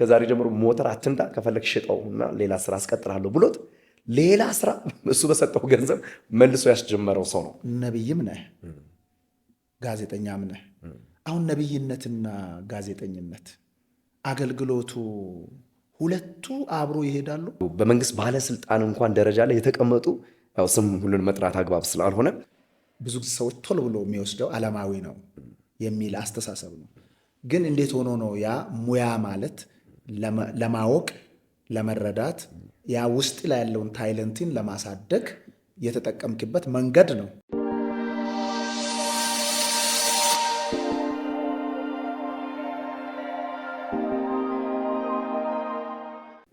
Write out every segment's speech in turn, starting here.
ከዛሬ ጀምሮ ሞተር አትንዳ ከፈለክ ሽጠውና ሌላ ስራ አስቀጥራለሁ ብሎት ሌላ ስራ እሱ በሰጠው ገንዘብ መልሶ ያስጀመረው ሰው ነው። ነብይም ነህ ጋዜጠኛም ነህ። አሁን ነብይነትና ጋዜጠኝነት አገልግሎቱ ሁለቱ አብሮ ይሄዳሉ። በመንግስት ባለስልጣን እንኳን ደረጃ ላይ የተቀመጡ ያው ስም ሁሉን መጥራት አግባብ ስላልሆነ ብዙ ሰዎች ቶሎ ብሎ የሚወስደው ዓለማዊ ነው የሚል አስተሳሰብ ነው። ግን እንዴት ሆኖ ነው ያ ሙያ ማለት ለማወቅ ለመረዳት ያ ውስጥ ላይ ያለውን ታይለንትን ለማሳደግ የተጠቀምክበት መንገድ ነው።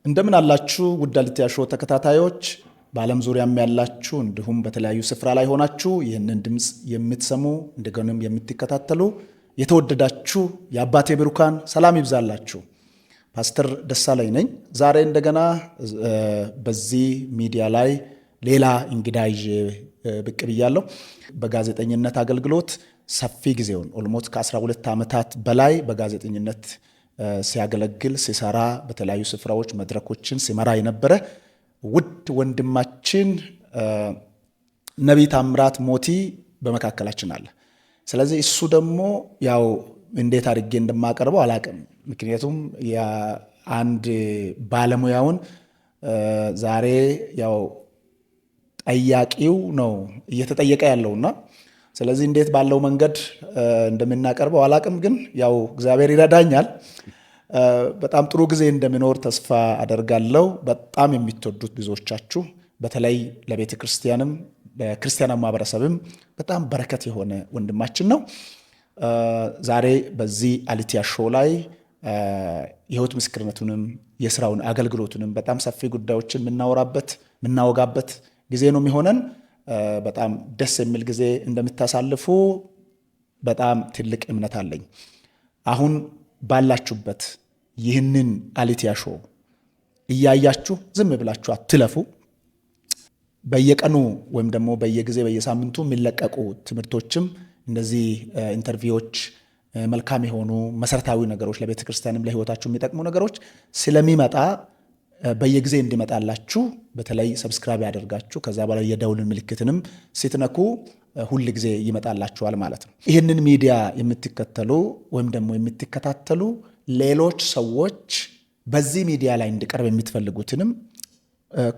እንደምን አላችሁ ውድ አሊቲያ ሾው ተከታታዮች፣ በዓለም ዙሪያም ያላችሁ እንዲሁም በተለያዩ ስፍራ ላይ ሆናችሁ ይህንን ድምፅ የምትሰሙ እንደገናም የምትከታተሉ የተወደዳችሁ የአባቴ ብሩካን ሰላም ይብዛላችሁ። ፓስተር ደሳለኝ ነኝ። ዛሬ እንደገና በዚህ ሚዲያ ላይ ሌላ እንግዳ ይዤ ብቅ ብያለሁ። በጋዜጠኝነት አገልግሎት ሰፊ ጊዜውን ኦልሞስት ከ12 ዓመታት በላይ በጋዜጠኝነት ሲያገለግል ሲሰራ በተለያዩ ስፍራዎች መድረኮችን ሲመራ የነበረ ውድ ወንድማችን ነቢይ ታምራት ሞቲ በመካከላችን አለ። ስለዚህ እሱ ደግሞ ያው እንዴት አድርጌ እንደማቀርበው አላቅም። ምክንያቱም አንድ ባለሙያውን ዛሬ ያው ጠያቂው ነው እየተጠየቀ ያለውና ስለዚህ እንዴት ባለው መንገድ እንደምናቀርበው አላቅም። ግን ያው እግዚአብሔር ይረዳኛል። በጣም ጥሩ ጊዜ እንደሚኖር ተስፋ አደርጋለሁ። በጣም የምትወዱት ብዙዎቻችሁ በተለይ ለቤተ ክርስቲያንም ለክርስቲያን ማህበረሰብም በጣም በረከት የሆነ ወንድማችን ነው። ዛሬ በዚህ አሊቲያ ሾው ላይ የህይወት ምስክርነቱንም የስራውን አገልግሎቱንም በጣም ሰፊ ጉዳዮችን የምናወጋበት ጊዜ ነው የሚሆነን። በጣም ደስ የሚል ጊዜ እንደምታሳልፉ በጣም ትልቅ እምነት አለኝ። አሁን ባላችሁበት ይህንን አሊቲያ ሾው እያያችሁ ዝም ብላችሁ አትለፉ። በየቀኑ ወይም ደግሞ በየጊዜ በየሳምንቱ የሚለቀቁ ትምህርቶችም እንደዚህ ኢንተርቪዎች፣ መልካም የሆኑ መሰረታዊ ነገሮች ለቤተ ክርስቲያንም ለህይወታችሁ የሚጠቅሙ ነገሮች ስለሚመጣ በየጊዜ እንዲመጣላችሁ በተለይ ሰብስክራይብ ያደርጋችሁ ከዛ በላይ የደውልን ምልክትንም ስትነኩ ሁል ጊዜ ይመጣላችኋል ማለት ነው። ይህንን ሚዲያ የምትከተሉ ወይም ደግሞ የምትከታተሉ ሌሎች ሰዎች በዚህ ሚዲያ ላይ እንዲቀርብ የምትፈልጉትንም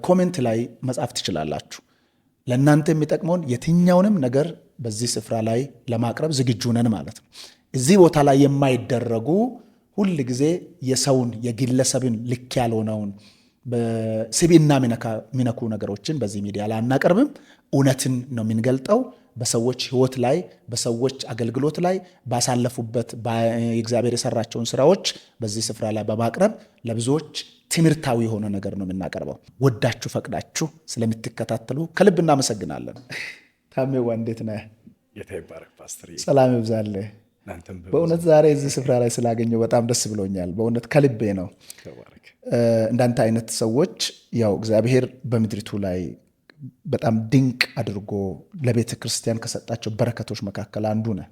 ኮሜንት ላይ መጻፍ ትችላላችሁ። ለእናንተ የሚጠቅመውን የትኛውንም ነገር በዚህ ስፍራ ላይ ለማቅረብ ዝግጁ ነን ማለት ነው። እዚህ ቦታ ላይ የማይደረጉ ሁል ጊዜ የሰውን የግለሰብን ልክ ያልሆነውን በስብዕና የሚነኩ ነገሮችን በዚህ ሚዲያ ላይ አናቀርብም። እውነትን ነው የምንገልጠው። በሰዎች ህይወት ላይ በሰዎች አገልግሎት ላይ ባሳለፉበት እግዚአብሔር የሰራቸውን ስራዎች በዚህ ስፍራ ላይ በማቅረብ ለብዙዎች ትምህርታዊ የሆነ ነገር ነው የምናቀርበው። ወዳችሁ ፈቅዳችሁ ስለምትከታተሉ ከልብ እናመሰግናለን። ታሜዋ እንዴት ነህ? ጌታ ይባረክ ፓስተር። ሰላም ይብዛልህ። በእውነት ዛሬ እዚህ ስፍራ ላይ ስላገኘው በጣም ደስ ብሎኛል። በእውነት ከልቤ ነው። እንዳንተ አይነት ሰዎች ያው እግዚአብሔር በምድሪቱ ላይ በጣም ድንቅ አድርጎ ለቤተ ክርስቲያን ከሰጣቸው በረከቶች መካከል አንዱ ነህ።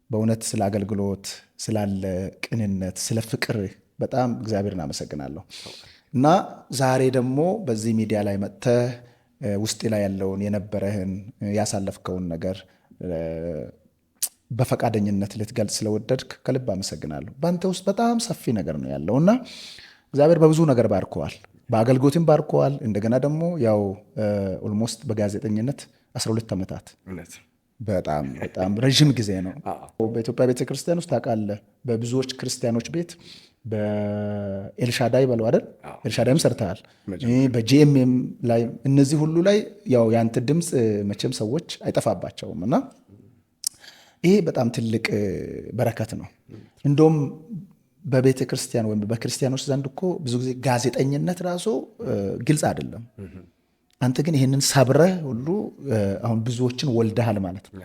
በእውነት ስለ አገልግሎት ስላለ ቅንነት፣ ስለ ፍቅር በጣም እግዚአብሔርን አመሰግናለሁ። እና ዛሬ ደግሞ በዚህ ሚዲያ ላይ መጥተህ ውስጤ ላይ ያለውን የነበረህን ያሳለፍከውን ነገር በፈቃደኝነት ልትገልጽ ስለወደድክ ከልብ አመሰግናለሁ። በአንተ ውስጥ በጣም ሰፊ ነገር ነው ያለው እና እግዚአብሔር በብዙ ነገር ባርከዋል። በአገልግሎትም ባርከዋል። እንደገና ደግሞ ያው ኦልሞስት በጋዜጠኝነት 12 ዓመታት በጣም ረዥም ጊዜ ነው። በኢትዮጵያ ቤተክርስቲያን ውስጥ ታውቃለህ፣ በብዙዎች ክርስቲያኖች ቤት በኤልሻዳይ በለው አይደል? ኤልሻዳይም ሰርተሃል። በጂኤምኤም ላይ እነዚህ ሁሉ ላይ ያው ያንተ ድምፅ መቼም ሰዎች አይጠፋባቸውም እና ይሄ በጣም ትልቅ በረከት ነው። እንደውም በቤተ ክርስቲያን ወይም በክርስቲያኖች ዘንድ እኮ ብዙ ጊዜ ጋዜጠኝነት ራሱ ግልጽ አይደለም። አንተ ግን ይህንን ሰብረህ ሁሉ አሁን ብዙዎችን ወልደሃል ማለት ነው።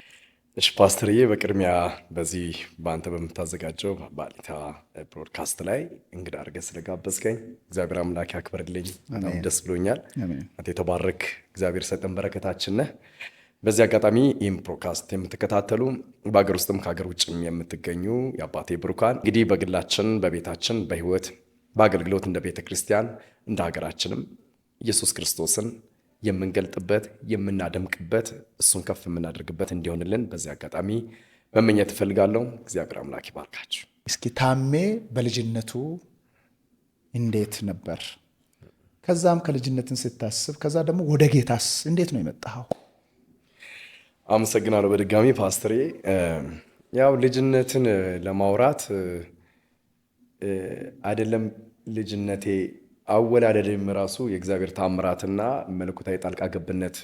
እሺ ፓስተርዬ፣ በቅድሚያ በዚህ በአንተ በምታዘጋጀው በአሊታ ብሮድካስት ላይ እንግዳ አድርገህ ስለጋበዝከኝ እግዚአብሔር አምላክ ያክብርልኝ። በጣም ደስ ብሎኛል። አንተ የተባረክ እግዚአብሔር ሰጠን በረከታችን ነህ። በዚህ አጋጣሚ ይህም ፕሮድካስት የምትከታተሉ በሀገር ውስጥም ከሀገር ውጭም የምትገኙ የአባቴ ብሩካን እንግዲህ በግላችን በቤታችን በህይወት በአገልግሎት እንደ ቤተ ክርስቲያን እንደ ሀገራችንም ኢየሱስ ክርስቶስን የምንገልጥበት የምናደምቅበት እሱን ከፍ የምናደርግበት እንዲሆንልን በዚህ አጋጣሚ መመኘት እፈልጋለሁ። እግዚአብሔር አምላክ ይባርካችሁ። እስኪ ታሜ በልጅነቱ እንዴት ነበር? ከዛም ከልጅነትን ስታስብ ከዛ ደግሞ ወደ ጌታስ እንዴት ነው የመጣኸው? አመሰግናለሁ በድጋሚ ፓስተሬ። ያው ልጅነትን ለማውራት አይደለም ልጅነቴ አወላለድም ራሱ የእግዚአብሔር ታምራትና መለኮታዊ ጣልቃ ገብነት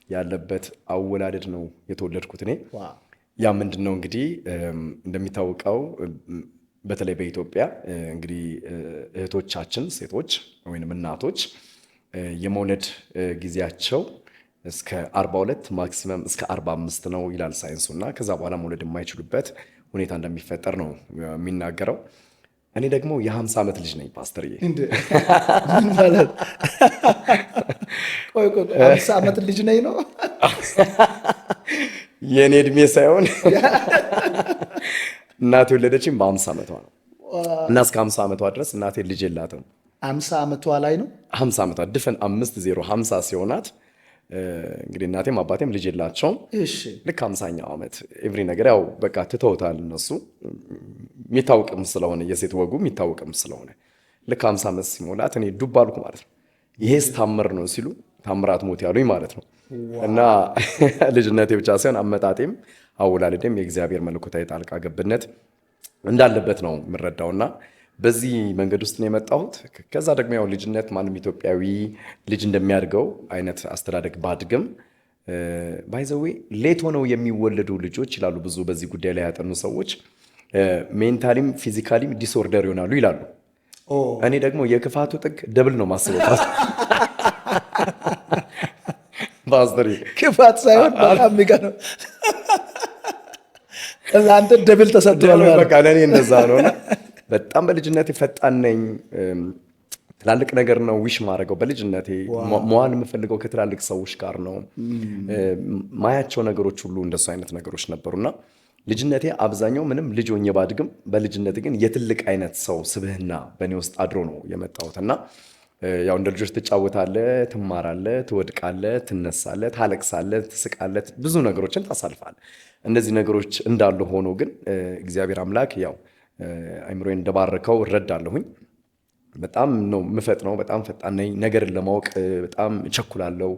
ያለበት አወላለድ ነው የተወለድኩት እኔ። ያ ምንድን ነው እንግዲህ እንደሚታወቀው በተለይ በኢትዮጵያ እንግዲህ እህቶቻችን ሴቶች ወይም እናቶች የመውለድ ጊዜያቸው እስከ 42 ማክሲመም እስከ 45 ነው ይላል ሳይንሱ። እና ከዛ በኋላ መውለድ የማይችሉበት ሁኔታ እንደሚፈጠር ነው የሚናገረው። እኔ ደግሞ የ50 ዓመት ልጅ ነኝ ፓስተርዬ። ምን ማለት? ቆይ 50 ዓመት ልጅ ነኝ ነው? የእኔ እድሜ ሳይሆን እናቴ የወለደችኝ በ50 ዓመቷ ነው። እና እስከ 50 ዓመቷ ድረስ እናቴ ልጅ የላትም። 50 ዓመቷ ላይ ነው? 50 ዓመቷ ድፍን 50 ሲሆናት እንግዲህ እናቴም አባቴም ልጅ የላቸውም። ልክ 50ኛው ዓመት ኤቭሪ ነገር ያው በቃ ትተውታል እነሱ የሚታወቅም ስለሆነ የሴት ወጉ የሚታወቅም ስለሆነ ልክ 50 ዓመት ሲሞላት እኔ ዱብ አልኩ ማለት ነው። ይሄስ ታምር ነው ሲሉ ታምራት ሞት ያሉኝ ማለት ነው። እና ልጅነቴ ብቻ ሳይሆን አመጣጤም አወላለዴም የእግዚአብሔር መለኮታዊ ጣልቃ ገብነት እንዳለበት ነው የምረዳውና በዚህ መንገድ ውስጥ ነው የመጣሁት። ከዛ ደግሞ ያው ልጅነት ማንም ኢትዮጵያዊ ልጅ እንደሚያድገው አይነት አስተዳደግ ባድግም ባይዘዌ ሌት ሆነው የሚወለዱ ልጆች ይላሉ ብዙ በዚህ ጉዳይ ላይ ያጠኑ ሰዎች ሜንታሊም ፊዚካሊም ዲስኦርደር ይሆናሉ ይላሉ። እኔ ደግሞ የክፋቱ ጥግ ደብል ነው ማስበው። ፓስተር ክፋት ሳይሆን በጣም የሚገርም አንተ ደብል ተሰጥቷል። በቃ ለእኔ እንደዛ ነው። በጣም በልጅነቴ ፈጣን ነኝ። ትላልቅ ነገር ነው ዊሽ ማድረገው በልጅነቴ። መዋል የምፈልገው ከትላልቅ ሰዎች ጋር ነው። ማያቸው ነገሮች ሁሉ እንደሱ አይነት ነገሮች ነበሩና ልጅነቴ አብዛኛው ምንም ልጅ ሆኜ ባድግም በልጅነት ግን የትልቅ አይነት ሰው ስብህና በእኔ ውስጥ አድሮ ነው የመጣሁትና ያው እንደ ልጆች ትጫወታለህ፣ ትማራለህ፣ ትወድቃለህ፣ ትነሳለህ፣ ታለቅሳለህ፣ ትስቃለህ፣ ብዙ ነገሮችን ታሳልፋለህ። እነዚህ ነገሮች እንዳሉ ሆኖ ግን እግዚአብሔር አምላክ ያው አይምሮዬን እንደባረከው እረዳለሁኝ። በጣም ነው የምፈጥነው፣ በጣም ፈጣን ነኝ። ነገርን ለማወቅ በጣም እቸኩላለሁ።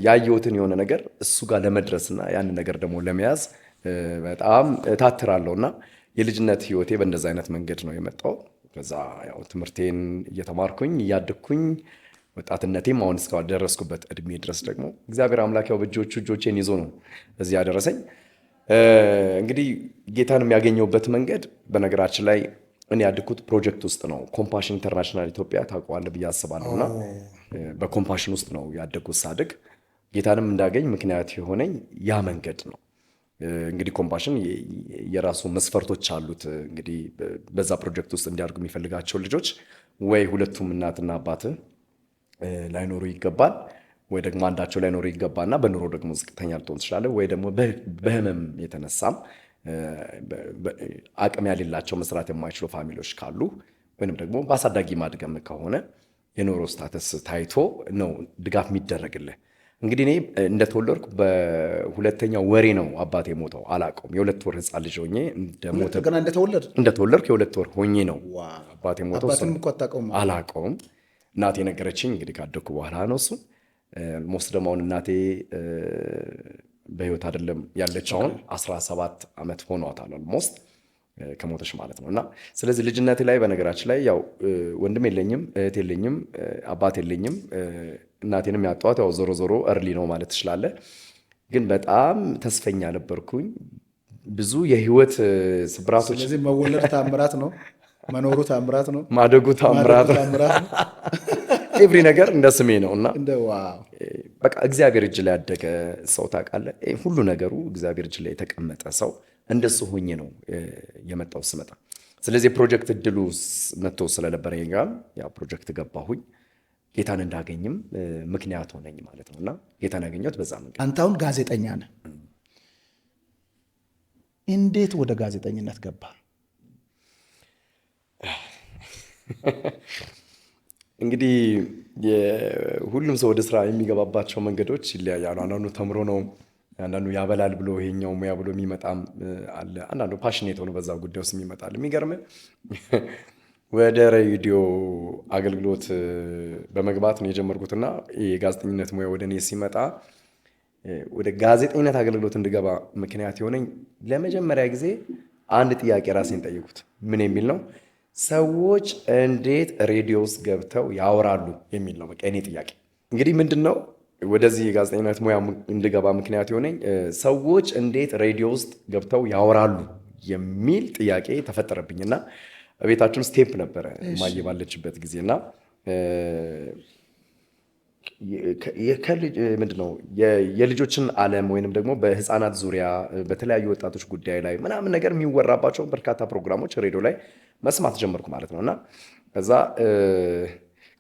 ያየሁትን የሆነ ነገር እሱ ጋር ለመድረስና ያንን ነገር ደግሞ ለመያዝ በጣም እታትራለሁና የልጅነት ህይወቴ በእንደዛ አይነት መንገድ ነው የመጣው። ከዛ ያው ትምህርቴን እየተማርኩኝ እያደግኩኝ ወጣትነቴም አሁን እስከ ደረስኩበት እድሜ ድረስ ደግሞ እግዚአብሔር አምላክ ያው በእጆቹ እጆቼን ይዞ ነው እዚህ ያደረሰኝ። እንግዲህ ጌታን የሚያገኘውበት መንገድ በነገራችን ላይ እኔ ያድኩት ፕሮጀክት ውስጥ ነው። ኮምፓሽን ኢንተርናሽናል ኢትዮጵያ ታውቀዋለህ ብዬ አስባለሁና በኮምፓሽን ውስጥ ነው ያደግኩት። ሳድግ ጌታንም እንዳገኝ ምክንያት የሆነኝ ያ መንገድ ነው። እንግዲህ ኮምፓሽን የራሱ መስፈርቶች አሉት። እንግዲህ በዛ ፕሮጀክት ውስጥ እንዲያድጉ የሚፈልጋቸው ልጆች ወይ ሁለቱም እናትና አባት ላይኖሩ ይገባል፣ ወይ ደግሞ አንዳቸው ላይኖሩ ይገባና በኑሮ ደግሞ ዝቅተኛ ልትሆን ትችላለህ፣ ወይ ደግሞ በህመም የተነሳም አቅም ያሌላቸው መስራት የማይችሉ ፋሚሊዎች ካሉ ወይንም ደግሞ በአሳዳጊ ማድገም ከሆነ የኑሮ ስታተስ ታይቶ ነው ድጋፍ የሚደረግልህ። እንግዲህ እኔ እንደተወለድኩ በሁለተኛው ወሬ ነው አባቴ ሞተው። አላውቀውም። የ2 ወር ህፃን ልጅ ሆኜ እንደተወለድኩ የ2 ወር ሆኜ ነው አባቴ ሞተው። አላውቀውም። እናቴ ነገረችኝ። እንግዲህ ካደኩ በኋላ ነው እሱ ሞስት ደግሞ አሁን እናቴ በህይወት አይደለም ያለች። አሁን 17 ዓመት ሆኗታል ሞስት ከሞተች ማለት ነው። እና ስለዚህ ልጅነቴ ላይ በነገራችን ላይ ያው ወንድም የለኝም፣ እህት የለኝም፣ አባት የለኝም። እናቴንም ያጣኋት ያው ዞሮ ዞሮ እርሊ ነው ማለት ትችላለህ። ግን በጣም ተስፈኛ ነበርኩኝ። ብዙ የህይወት ስብራቶች። ስለዚህ መወለድ ታምራት ነው፣ መኖሩ ታምራት ነው፣ ማደጉ ታምራት ነው። ኤቭሪ ነገር እንደ ስሜ ነው እና በቃ እግዚአብሔር እጅ ላይ ያደገ ሰው ታውቃለህ። ሁሉ ነገሩ እግዚአብሔር እጅ ላይ የተቀመጠ ሰው እንደሱ ሆኜ ነው የመጣው ስመጣ። ስለዚህ ፕሮጀክት እድሉ መጥቶ ስለነበረ ያ ፕሮጀክት ገባሁኝ። ጌታን እንዳገኝም ምክንያት ሆነኝ ማለት ነው እና ጌታን ያገኘሁት በዛ መንገድ። አንተ አሁን ጋዜጠኛ ነህ። እንዴት ወደ ጋዜጠኝነት ገባ? እንግዲህ ሁሉም ሰው ወደ ስራ የሚገባባቸው መንገዶች ይለያያሉ። አንዳንዱ ተምሮ ነው፣ አንዳንዱ ያበላል ብሎ ይሄኛው ሙያ ብሎ የሚመጣም አለ። አንዳንዱ ፓሽኔት ሆኖ በዛ ጉዳይ ውስጥ የሚመጣል። የሚገርም ወደ ሬዲዮ አገልግሎት በመግባት ነው የጀመርኩትና የጋዜጠኝነት ሙያ ወደ እኔ ሲመጣ ወደ ጋዜጠኝነት አገልግሎት እንድገባ ምክንያት የሆነኝ ለመጀመሪያ ጊዜ አንድ ጥያቄ ራሴን ጠየቁት። ምን የሚል ነው? ሰዎች እንዴት ሬዲዮ ውስጥ ገብተው ያወራሉ የሚል ነው። በቃ እኔ ጥያቄ እንግዲህ ምንድን ነው ወደዚህ የጋዜጠኝነት ሙያ እንድገባ ምክንያት የሆነኝ ሰዎች እንዴት ሬዲዮ ውስጥ ገብተው ያወራሉ የሚል ጥያቄ ተፈጠረብኝና ቤታችን ውስጥ ቴፕ ነበረ ማየ ባለችበት ጊዜና ምንድነው የልጆችን ዓለም ወይንም ደግሞ በህፃናት ዙሪያ በተለያዩ ወጣቶች ጉዳይ ላይ ምናምን ነገር የሚወራባቸው በርካታ ፕሮግራሞች ሬዲዮ ላይ መስማት ጀመርኩ ማለት ነው። እና ከዛ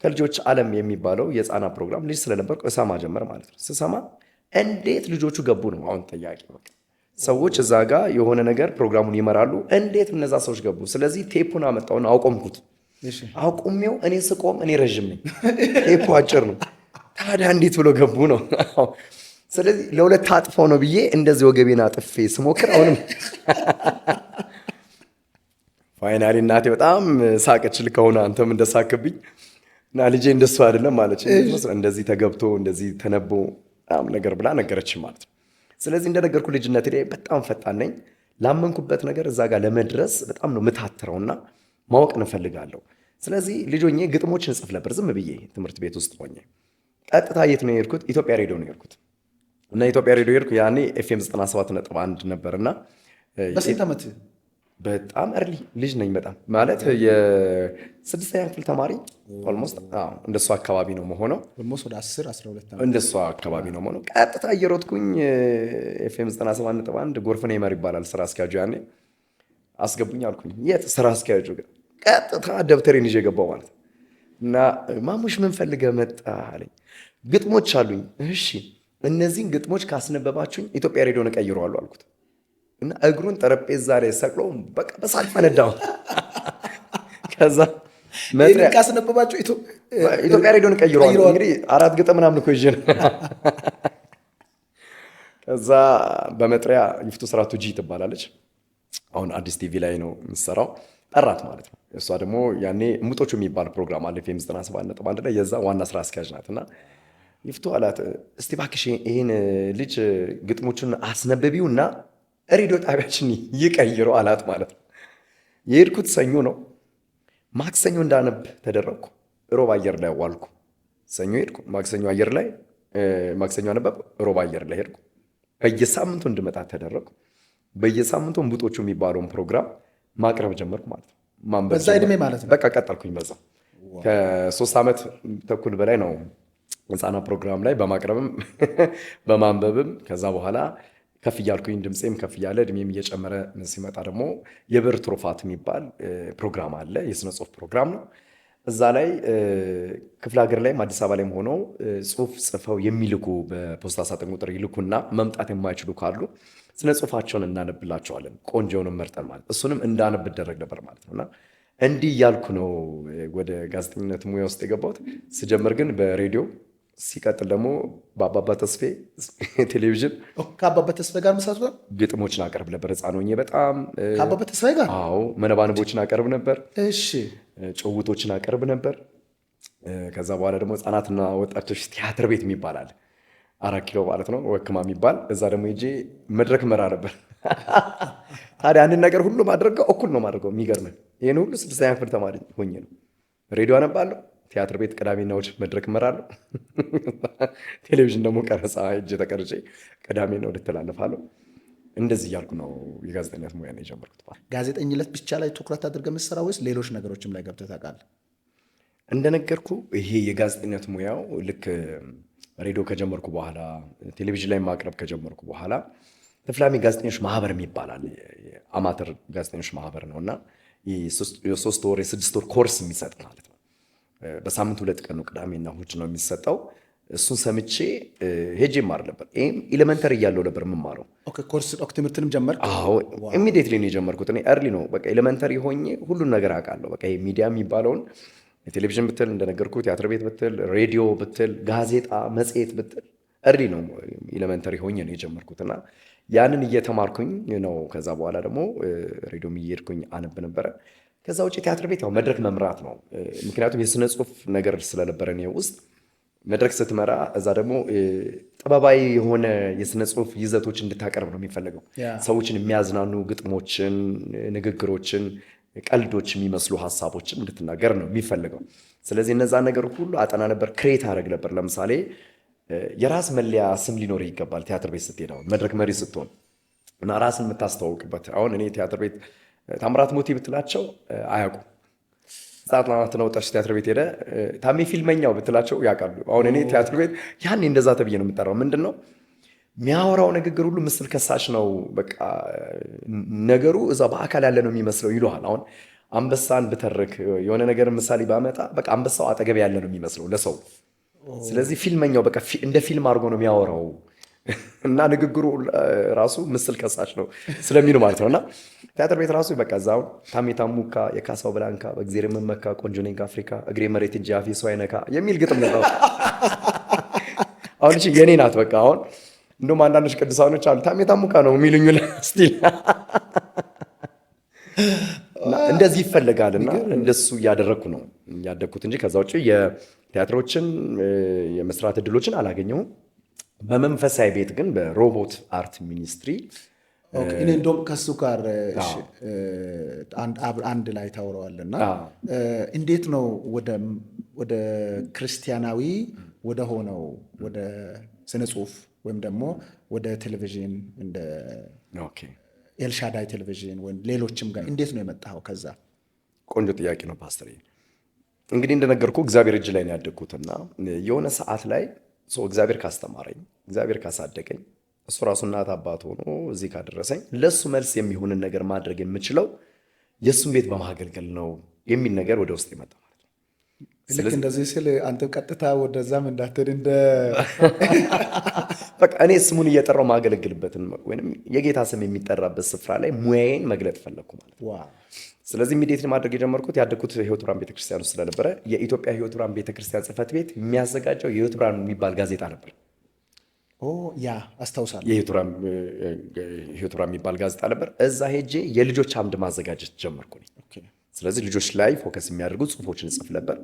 ከልጆች ዓለም የሚባለው የህፃናት ፕሮግራም ልጅ ስለነበርኩ እሰማ ጀመር ማለት ነው። ስሰማ እንዴት ልጆቹ ገቡ ነው አሁን ጥያቄ። ሰዎች እዛ ጋር የሆነ ነገር ፕሮግራሙን ይመራሉ፣ እንዴት እነዛ ሰዎች ገቡ? ስለዚህ ቴፑን አመጣውና አቆምኩት። አቁሜው እኔ ስቆም እኔ ረዥም ነኝ፣ ቴፑ አጭር ነው። ታዲያ እንዴት ብሎ ገቡ ነው? ስለዚህ ለሁለት አጥፈው ነው ብዬ እንደዚህ ወገቤን አጥፌ ስሞክር አሁንም ፋይናሊ እናቴ በጣም ሳቀችል ከሆነ አንተም እንደሳክብኝ እና ልጄ እንደሱ አይደለም ማለች። እንደዚህ ተገብቶ እንደዚህ ተነቦ ነገር ብላ ነገረችን ማለት ነው። ስለዚህ እንደነገርኩ ልጅነቴ ላይ በጣም ፈጣን ነኝ። ላመንኩበት ነገር እዛ ጋር ለመድረስ በጣም ነው ምታትረውና ማወቅ እንፈልጋለሁ። ስለዚህ ልጅ ሆኜ ግጥሞችን እጽፍ ነበር ዝም ብዬ ትምህርት ቤት ውስጥ ሆኜ። ቀጥታ የት ነው የሄድኩት? ኢትዮጵያ ሬዲዮ ነው የሄድኩት እና ኢትዮጵያ ሬዲዮ ሄድኩ። ያኔ ኤፍኤም 97.1 ነበርና በስንት ዓመት? በጣም እርሊ ልጅ ነኝ። በጣም ማለት የስድስተኛ ክፍል ተማሪ ኦልሞስት እንደሱ አካባቢ ነው መሆነው። ኦልሞስት ወደ 10 12 ዓመት እንደሱ አካባቢ ነው መሆነው። ቀጥታ እየሮጥኩኝ ኤፍኤም 97.1 ጎርፍኔ መር ይባላል ስራ አስኪያጁ። ያኔ አስገቡኝ አልኩኝ። የት ስራ አስኪያጁ ጋር ቀጥታ ደብተሬን ይዤ ገባው ማለት እና ማሙሽ ምን ፈልገህ መጣ አለኝ። ግጥሞች አሉኝ። እሺ እነዚህን ግጥሞች ካስነበባችሁኝ ኢትዮጵያ ሬዲዮን እቀይረዋለሁ አልኩት እና እግሩን ጠረጴዛ ላይ ሰቅሎ በቃ በሳቅ ፈነዳው። ከዛ መጥሪያ ካስነበባችሁ ኢትዮጵያ ሬዲዮን እቀይረዋለሁ። እንግዲህ 4 ግጥም ምናምን እኮ ይዤ ነው። ከዛ በመጥሪያ ይፍቱ ስራቱ ጂ ትባላለች። አሁን አዲስ ቲቪ ላይ ነው የምትሰራው። ጠራት ማለት ነው። እሷ ደግሞ ያኔ እምጦቹ የሚባል ፕሮግራም አለ ኤፍኤም 97.1 ላይ የዛ ዋና ስራ አስኪያጅ ናት። እና ይፍቱ አላት፣ እስቲ እባክሽ ይህን ልጅ ግጥሞቹን አስነብቢውና ሬዲዮ ጣቢያችን ይቀይረው አላት ማለት ነው። የሄድኩት ሰኞ ነው። ማክሰኞ እንዳነብ ተደረግኩ። ሮብ አየር ላይ ዋልኩ። ሰኞ ሄድኩ፣ ማክሰኞ አየር ላይ ማክሰኞ አነበብ፣ ሮብ አየር ላይ ሄድኩ። በየሳምንቱ እንድመጣ ተደረግኩ። በየሳምንቱ እምቡጦቹ የሚባለውን ፕሮግራም ማቅረብ ጀመርኩ ማለት ነው። በዛ ዕድሜ ማለት ነው። በቃ ቀጠልኩኝ በዛ። ከ3 ዓመት ተኩል በላይ ነው ህፃናት ፕሮግራም ላይ በማቅረብም በማንበብም። ከዛ በኋላ ከፍ እያልኩኝ ድምፄም ከፍ እያለ እድሜም እየጨመረ ሲመጣ ደግሞ የብር ትሩፋት የሚባል ፕሮግራም አለ። የስነ ጽሁፍ ፕሮግራም ነው። እዛ ላይ ክፍለ ሀገር ላይም አዲስ አበባ ላይም ሆነው ጽሁፍ ጽፈው የሚልኩ በፖስታ ሳጥን ቁጥር ይልኩና መምጣት የማይችሉ ካሉ ስነ ጽሁፋቸውን እናነብላቸዋለን። ቆንጆውንም መርጠን ማለት እሱንም እንዳነብ ይደረግ ነበር ማለት ነው። እና እንዲህ እያልኩ ነው ወደ ጋዜጠኝነት ሙያ ውስጥ የገባሁት። ስጀምር ግን በሬዲዮ ሲቀጥል ደግሞ በአባባ ተስፌ ቴሌቪዥን ከአባባ ተስፌ ጋር መሳሰሉ ግጥሞችን አቀርብ ነበር ህፃን ሆኜ በጣም ከአባባ ተስፌ ጋር። አዎ መነባንቦችን አቀርብ ነበር። እሺ ጭውቶችን አቀርብ ነበር። ከዛ በኋላ ደግሞ ህፃናትና ወጣቶች ቲያትር ቤት የሚባል አለ 4 ኪሎ ማለት ነው ወክማ የሚባል እዛ ደግሞ ሄጄ መድረክ መራ ነበር። ታዲያ አንድን ነገር ሁሉ ማድረገው እኩል ነው ማድረገው። የሚገርምህ ይህን ሁሉ 6ኛ ክፍል ተማሪ ሆኜ ነው። ሬዲዮ አነባለሁ፣ ቲያትር ቤት ቅዳሜና እሑድ መድረክ እመራለሁ። ቴሌቪዥን ደግሞ ቀረጻ ሄጄ ተቀርጬ ቅዳሜና እሑድ እተላለፋለሁ። እንደዚህ እያልኩ ነው የጋዜጠኝነት ሙያ ነው የጀመርኩት። ጋዜጠኝነት ብቻ ላይ ትኩረት አድርገህ የምትሰራው ወይስ ሌሎች ነገሮችም ላይ ገብተህ ታውቃለህ? እንደነገርኩ ይሄ የጋዜጠኝነት ሙያው ልክ ሬዲዮ ከጀመርኩ በኋላ ቴሌቪዥን ላይ ማቅረብ ከጀመርኩ በኋላ ተፍላሚ ጋዜጠኞች ማህበር የሚባላል አማተር ጋዜጠኞች ማህበር ነው እና የ3 ወር የ6 ወር ኮርስ የሚሰጥ ማለት ነው። በሳምንት 2 ቀን ነው ቅዳሜና እሑድ ነው የሚሰጠው። እሱን ሰምቼ ሄጄ ማር ነበር። ይሄም ኤሌመንተሪ እያለሁ ነበር የምማረው። ኦኬ ኮርስ ትምህርትንም ጀመርክ? አዎ ኢሚዲየትሊ ነው የጀመርኩት። እኔ እርሊ ነው በቃ ኤሌመንተሪ ሆኜ ሁሉን ነገር አውቃለሁ። በቃ ይሄ ሚዲያ የሚባለውን ቴሌቪዥን ብትል እንደነገርኩት፣ ቲያትር ቤት ብትል፣ ሬዲዮ ብትል፣ ጋዜጣ መጽሔት ብትል እርሊ ነው ኤሌመንተሪ ሆኜ ነው የጀመርኩት እና ያንን እየተማርኩኝ ነው። ከዛ በኋላ ደግሞ ሬዲዮም እየሄድኩኝ አነብ ነበረ። ከዛ ውጭ ቲያትር ቤት ያው መድረክ መምራት ነው። ምክንያቱም የስነ ጽሁፍ ነገር ስለነበረ እኔ ውስጥ መድረክ ስትመራ እዛ ደግሞ ጥበባዊ የሆነ የስነ ጽሁፍ ይዘቶች እንድታቀርብ ነው የሚፈለገው። ሰዎችን የሚያዝናኑ ግጥሞችን፣ ንግግሮችን፣ ቀልዶች የሚመስሉ ሀሳቦችን እንድትናገር ነው የሚፈለገው። ስለዚህ እነዛ ነገር ሁሉ አጠና ነበር፣ ክሬት አደረግ ነበር። ለምሳሌ የራስ መለያ ስም ሊኖር ይገባል። ቲያትር ቤት ስትሄድ አሁን መድረክ መሪ ስትሆን እና ራስን የምታስተዋውቅበት። አሁን እኔ ቲያትር ቤት ታምራት ሞቲ ብትላቸው አያውቁም። ህጻናት ነው ጠርሽ ቲያትር ቤት ሄደ ታሜ ፊልመኛው ብትላቸው ያውቃሉ። አሁን እኔ ቲያትር ቤት ያኔ እንደዛ ተብዬ ነው የምጠራው። ምንድን ነው የሚያወራው ንግግር ሁሉ ምስል ከሳሽ ነው። በቃ ነገሩ እዛ በአካል ያለ ነው የሚመስለው ይሉሃል። አሁን አንበሳን ብተርክ የሆነ ነገር ምሳሌ ባመጣ በቃ አንበሳው አጠገብ ያለ ነው የሚመስለው ለሰው። ስለዚህ ፊልመኛው በቃ እንደ ፊልም አድርጎ ነው የሚያወራው እና ንግግሩ ራሱ ምስል ከሳሽ ነው ስለሚሉ ማለት ነው። እና ቲያትር ቤት ራሱ በቃ እዛው ታሜ ታሙካ የካሳው ብላንካ በእግዚአብሔር የምመካ ቆንጆ ነኝ ከአፍሪካ እግሬ መሬት እንጂ አፌ ሰው አይነካ የሚል ግጥም ነው። አሁን እሺ የኔ ናት በቃ። አሁን እንደውም አንዳንዶች ቅዱሳኖች አሉ ታሜ ታሙካ ነው የሚሉኝ ስቲል እንደዚህ ይፈልጋልና እንደሱ እያደረግኩ ነው ያደግኩት እንጂ ከዛ ውጭ የቲያትሮችን የመስራት እድሎችን አላገኘሁም። በመንፈሳዊ ቤት ግን በሮቦት አርት ሚኒስትሪ እኔ እንደውም ከሱ ጋር አንድ ላይ ታውረዋልና እንዴት ነው ወደ ክርስቲያናዊ ወደ ሆነው ወደ ስነ ጽሁፍ ወይም ደግሞ ወደ ቴሌቪዥን እንደ ኤልሻዳይ ቴሌቪዥን ወይም ሌሎችም ጋር እንዴት ነው የመጣኸው? ከዛ ቆንጆ ጥያቄ ነው ፓስተር። እንግዲህ እንደነገርኩ እግዚአብሔር እጅ ላይ ነው ያደግኩትና የሆነ ሰዓት ላይ እግዚአብሔር ካስተማረኝ እግዚአብሔር ካሳደገኝ እሱ ራሱ እናት አባት ሆኖ እዚህ ካደረሰኝ ለሱ መልስ የሚሆንን ነገር ማድረግ የምችለው የሱን ቤት በማገልገል ነው የሚል ነገር ወደ ውስጥ ይመጣ ማለት ነው። ልክ እንደዚህ ስል አንተ ቀጥታ ወደዛም እንዳትሄድ እንደ በቃ እኔ ስሙን እየጠራው ማገለግልበትን ወይንም የጌታ ስም የሚጠራበት ስፍራ ላይ ሙያዬን መግለጥ ፈለግኩ ማለት ነው። ስለዚህ ኢሚዲየት ማድረግ የጀመርኩት ያደግኩት ሕይወት ብርሃን ቤተክርስቲያን ውስጥ ስለነበረ የኢትዮጵያ ሕይወት ብርሃን ቤተክርስቲያን ጽሕፈት ቤት የሚያዘጋጀው የሕይወት ብርሃን የሚባል ጋዜጣ ነበር። ያ አስታውሳለሁ። የሕይወት ብርሃን የሚባል ጋዜጣ ነበር። እዛ ሄጄ የልጆች አምድ ማዘጋጀት ጀመርኩ። ስለዚህ ልጆች ላይ ፎከስ የሚያደርጉ ጽሁፎችን ጽፍ ነበር።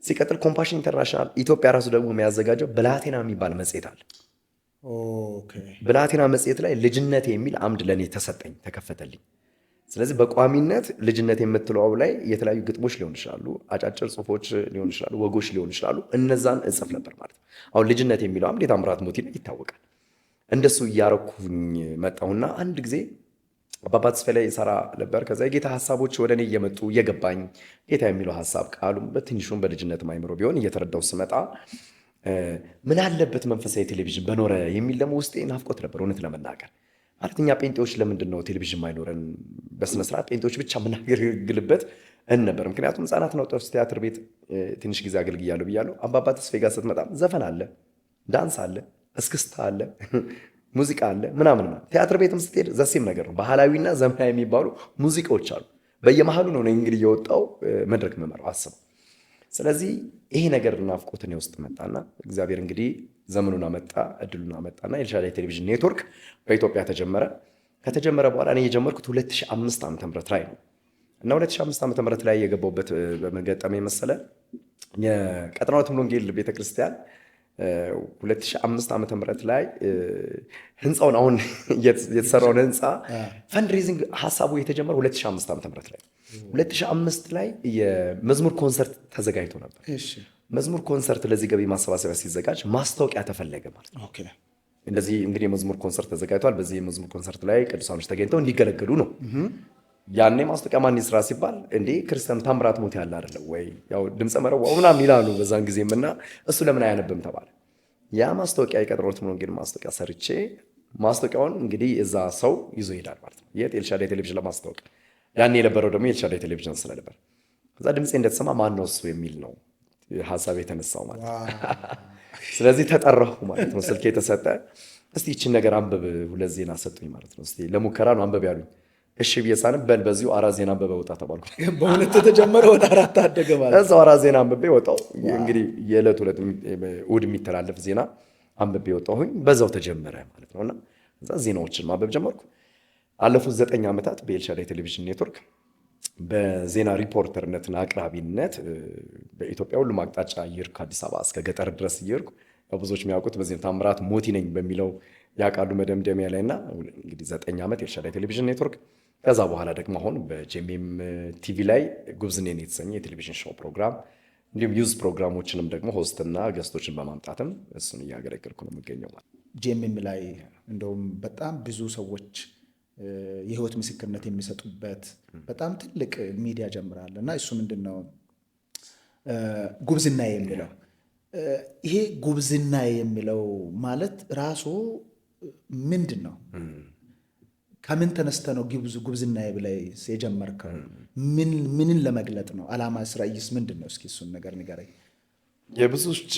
ሲቀጥል ኮምፓሽን ኢንተርናሽናል ኢትዮጵያ ራሱ ደግሞ የሚያዘጋጀው ብላቴና የሚባል መጽሔት አለ። ብላቴና መጽሔት ላይ ልጅነት የሚል አምድ ለእኔ ተሰጠኝ፣ ተከፈተልኝ። ስለዚህ በቋሚነት ልጅነት የምትለው ላይ የተለያዩ ግጥሞች ሊሆን ይችላሉ፣ አጫጭር ጽሁፎች ሊሆን ይችላሉ፣ ወጎች ሊሆን ይችላሉ። እነዛን እጽፍ ነበር ማለት ነው። አሁን ልጅነት የሚለው አምድ የታምራት ሞቲ ላይ ይታወቃል። እንደሱ እያረኩኝ መጣሁና አንድ ጊዜ አባባ ተስፋዬ ላይ ይሰራ ነበር። ከዛ የጌታ ሀሳቦች ወደ እኔ እየመጡ እየገባኝ ጌታ የሚለው ሀሳብ ቃሉም በትንሹም በልጅነት አይምሮ ቢሆን እየተረዳው ስመጣ ምን አለበት መንፈሳዊ ቴሌቪዥን በኖረ የሚል ደግሞ ውስጤ ናፍቆት ነበር። እውነት ለመናገር ማለት እኛ ጴንጤዎች ለምንድን ነው ቴሌቪዥን ማይኖረን? በስነስርዓት ጴንጤዎች ብቻ የምናገለግልበት ነበር። ምክንያቱም ህጻናት ነው ጠርስ ቲያትር ቤት ትንሽ ጊዜ አገልግያለሁ ብያለሁ። አባባ ተስፋዬ ጋር ስትመጣ ዘፈን አለ፣ ዳንስ አለ፣ እስክስታ አለ፣ ሙዚቃ አለ ምናምን። ቲያትር ቤትም ስትሄድ ዘሴም ነገር ነው። ባህላዊና ዘመናዊ የሚባሉ ሙዚቃዎች አሉ። በየመሃሉ ነው እንግዲህ የወጣው መድረክ መመራው አስበው። ስለዚህ ይሄ ነገር ናፍቆት እኔ ውስጥ መጣና እግዚአብሔር እንግዲህ ዘመኑን አመጣ፣ እድሉን አመጣና ኤልሻዳይ ቴሌቪዥን ኔትወርክ በኢትዮጵያ ተጀመረ። ከተጀመረ በኋላ እኔ የጀመርኩት 2005 ዓ.ም ላይ ነው እና 2005 ዓ.ም ላይ የገባሁበት በመገጠም መሰለ የቀጠናው ሙሉ ወንጌል ቤተክርስቲያን 2005 ዓ.ም ላይ ህንፃውን አሁን የተሰራውን ህንፃ ፈንድሬዚንግ ሀሳቡ የተጀመረው 2005 ዓ.ም ላይ 2005 ላይ የመዝሙር ኮንሰርት ተዘጋጅቶ ነበር። መዝሙር ኮንሰርት ለዚህ ገቢ ማሰባሰቢያ ሲዘጋጅ ማስታወቂያ ተፈለገ ማለት ነው። እንደዚህ እንግዲህ የመዝሙር ኮንሰርት ተዘጋጅቷል። በዚህ የመዝሙር ኮንሰርት ላይ ቅዱሳኖች ተገኝተው እንዲገለገሉ ነው። ያኔ ማስታወቂያ ማን ይስራ ሲባል እንዴ ክርስቲያኑ ታምራት ሞቲ ያለ አይደለ ወይ ያው ድምፀ መረዋው ምናምን ይላሉ በዛን ጊዜም እና እሱ ለምን አያነብም ተባለ። ያ ማስታወቂያ የቀጠሮት ሙሉ ወንጌል ማስታወቂያ ሰርቼ ማስታወቂያውን እንግዲህ እዛ ሰው ይዞ ይሄዳል ማለት ነው። የት ኤልሻዳይ ቴሌቪዥን ለማስታወቅ ያኔ የነበረው ደግሞ ኤልሻዳይ ቴሌቪዥን ስለነበር ከዛ ድምፄ እንደተሰማ ማን ነው እሱ የሚል ነው ሀሳብ የተነሳው ማለት ነው። ስለዚህ ተጠራሁ ማለት ነው። ስልክ የተሰጠ እስቲ ይችን ነገር አንብብ፣ 2 ዜና ሰጡኝ ማለት ነው። እስቲ ለሙከራ ነው አንብብ ያሉኝ። እሺ ብዬ ሳነብ በል በዚሁ 4 ዜና አንብበ ወጣ ተባልኩ። በሁለት የተጀመረ ወደ 4 አደገ ማለት እዛው 4 ዜና አንብቤ ወጣሁ። እንግዲህ የዕለት እሑድ የሚተላለፍ ዜና አንብቤ ወጣሁኝ። በዛው ተጀመረ ማለት ነውና እዛ ዜናዎችን ማንበብ ጀመርኩ። አለፉት 9 ዓመታት በኤልሻዳይ ቴሌቪዥን ኔትወርክ በዜና ሪፖርተርነትና አቅራቢነት በኢትዮጵያ ሁሉም አቅጣጫ እየሄድኩ ከአዲስ አበባ እስከ ገጠር ድረስ እየሄድኩ ብዙዎች የሚያውቁት በዚህ ታምራት ሞቲ ነኝ በሚለው ያውቃሉ መደምደሚያ ላይ እና እንግዲህ 9 ዓመት ኤልሻዳይ ቴሌቪዥን ኔትወርክ። ከዛ በኋላ ደግሞ አሁን በጄኤምኤም ቲቪ ላይ ጉብዝኔን የተሰኘ የቴሌቪዥን ሾው ፕሮግራም እንዲሁም ዩዝ ፕሮግራሞችንም ደግሞ ሆስትና ገስቶችን በማምጣትም እሱን እያገለገልኩ ነው የሚገኘው። ጄኤምኤም ላይ እንደውም በጣም ብዙ ሰዎች የህይወት ምስክርነት የሚሰጡበት በጣም ትልቅ ሚዲያ ጀምራል እና እሱ ምንድን ነው ጉብዝና የሚለው ይሄ ጉብዝና የሚለው ማለት ራሱ ምንድን ነው? ከምን ተነስተ ነው ጉብዝና ብላይ የጀመርከው? ምንን ለመግለጥ ነው? ዓላማ ስራይስ ምንድን ነው? እስኪ እሱን ነገር ንገረኝ። የብዙዎች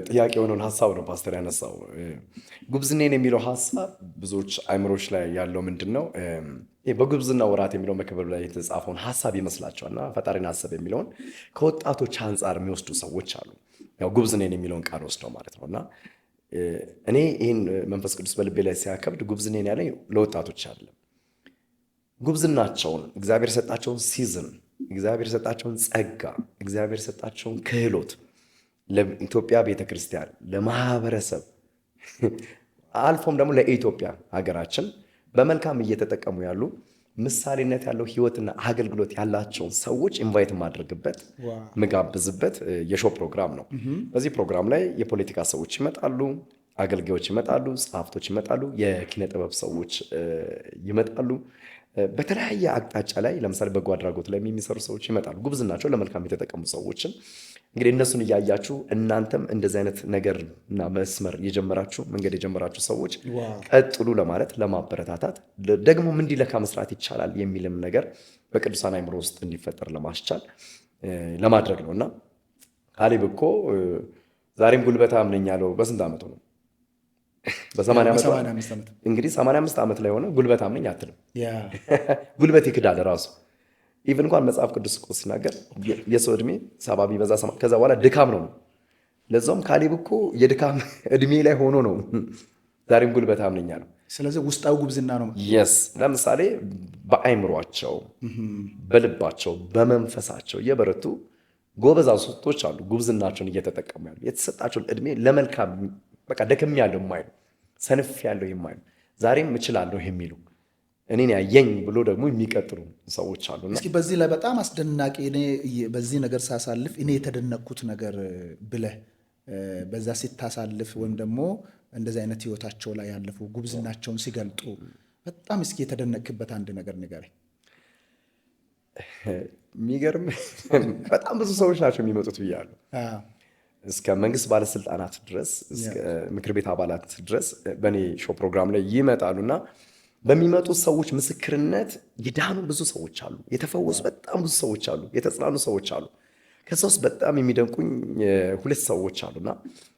ጥያቄ የሆነውን ሀሳብ ነው ፓስተር ያነሳው። ጉብዝኔን የሚለው ሀሳብ ብዙዎች አይምሮች ላይ ያለው ምንድን ነው? በጉብዝና ወራት የሚለው መክብብ ላይ የተጻፈውን ሀሳብ ይመስላቸዋል እና ፈጣሪን አሰብ የሚለውን ከወጣቶች አንጻር የሚወስዱ ሰዎች አሉ። ያው ጉብዝኔን የሚለውን ቃል ወስደው ማለት ነው እና እኔ ይህን መንፈስ ቅዱስ በልቤ ላይ ሲያከብድ ጉብዝኔን ያለኝ ለወጣቶች አይደለም። ጉብዝናቸውን እግዚአብሔር የሰጣቸውን ሲዝን፣ እግዚአብሔር የሰጣቸውን ጸጋ፣ እግዚአብሔር የሰጣቸውን ክህሎት ለኢትዮጵያ ቤተክርስቲያን፣ ለማህበረሰብ አልፎም ደግሞ ለኢትዮጵያ ሀገራችን በመልካም እየተጠቀሙ ያሉ ምሳሌነት ያለው ህይወትና አገልግሎት ያላቸውን ሰዎች ኢንቫይት ማድረግበት ምጋብዝበት የሾው ፕሮግራም ነው። በዚህ ፕሮግራም ላይ የፖለቲካ ሰዎች ይመጣሉ፣ አገልጋዮች ይመጣሉ፣ ጸሐፍቶች ይመጣሉ፣ የኪነ ጥበብ ሰዎች ይመጣሉ። በተለያየ አቅጣጫ ላይ ለምሳሌ በጎ አድራጎት ላይ የሚሰሩ ሰዎች ይመጣሉ። ጉብዝናቸው ለመልካም የተጠቀሙ ሰዎችን እንግዲህ እነሱን እያያችሁ እናንተም እንደዚህ አይነት ነገርና መስመር የጀመራችሁ መንገድ የጀመራችሁ ሰዎች ቀጥሉ ለማለት ለማበረታታት፣ ደግሞ እንዲለካ መስራት ይቻላል የሚልም ነገር በቅዱሳን አእምሮ ውስጥ እንዲፈጠር ለማስቻል ለማድረግ ነው እና ካሌብ እኮ ዛሬም ጉልበታም ነኝ ያለው በስንት ዓመቱ ነው? በ85 ዓመት። እንግዲህ 85 ዓመት ላይ ሆነ ጉልበታም ነኝ አትልም። ጉልበት ይክዳል ራሱ። ኢቭን እንኳን መጽሐፍ ቅዱስ እኮ ሲናገር የሰው ዕድሜ 70 ቢበዛ ከዛ በኋላ ድካም ነው። ለዛውም ካሌብ እኮ የድካም ዕድሜ ላይ ሆኖ ነው ዛሬም ጉልበታም ነኝ ያለው። ስለዚህ ውስጣዊ ጉብዝና ነው። የስ ለምሳሌ በአይምሯቸው፣ በልባቸው፣ በመንፈሳቸው የበረቱ ጎበዛዝቶች አሉ። ጉብዝናቸውን እየተጠቀሙ ያሉ የተሰጣቸውን ዕድሜ ለመልካም በቃ ደክም ያለው የማይሉ ሰንፍ ያለው የማይሉ ዛሬም እችላለሁ የሚሉ እኔን ያየኝ ብሎ ደግሞ የሚቀጥሉ ሰዎች አሉ። እስኪ በዚህ ላይ በጣም አስደናቂ እኔ በዚህ ነገር ሳሳልፍ እኔ የተደነቅኩት ነገር ብለህ በዛ ሲታሳልፍ ወይም ደግሞ እንደዚህ አይነት ህይወታቸው ላይ ያለፉ ጉብዝናቸውን ሲገልጡ በጣም እስኪ የተደነቅክበት አንድ ነገር ንገረኝ። የሚገርም በጣም ብዙ ሰዎች ናቸው የሚመጡት ብያለሁ። እስከ መንግስት ባለስልጣናት ድረስ እስከ ምክር ቤት አባላት ድረስ በእኔ ሾው ፕሮግራም ላይ ይመጣሉና በሚመጡት ሰዎች ምስክርነት የዳኑ ብዙ ሰዎች አሉ። የተፈወሱ በጣም ብዙ ሰዎች አሉ። የተጽናኑ ሰዎች አሉ። ከዛ ውስጥ በጣም የሚደንቁኝ 2 ሰዎች አሉና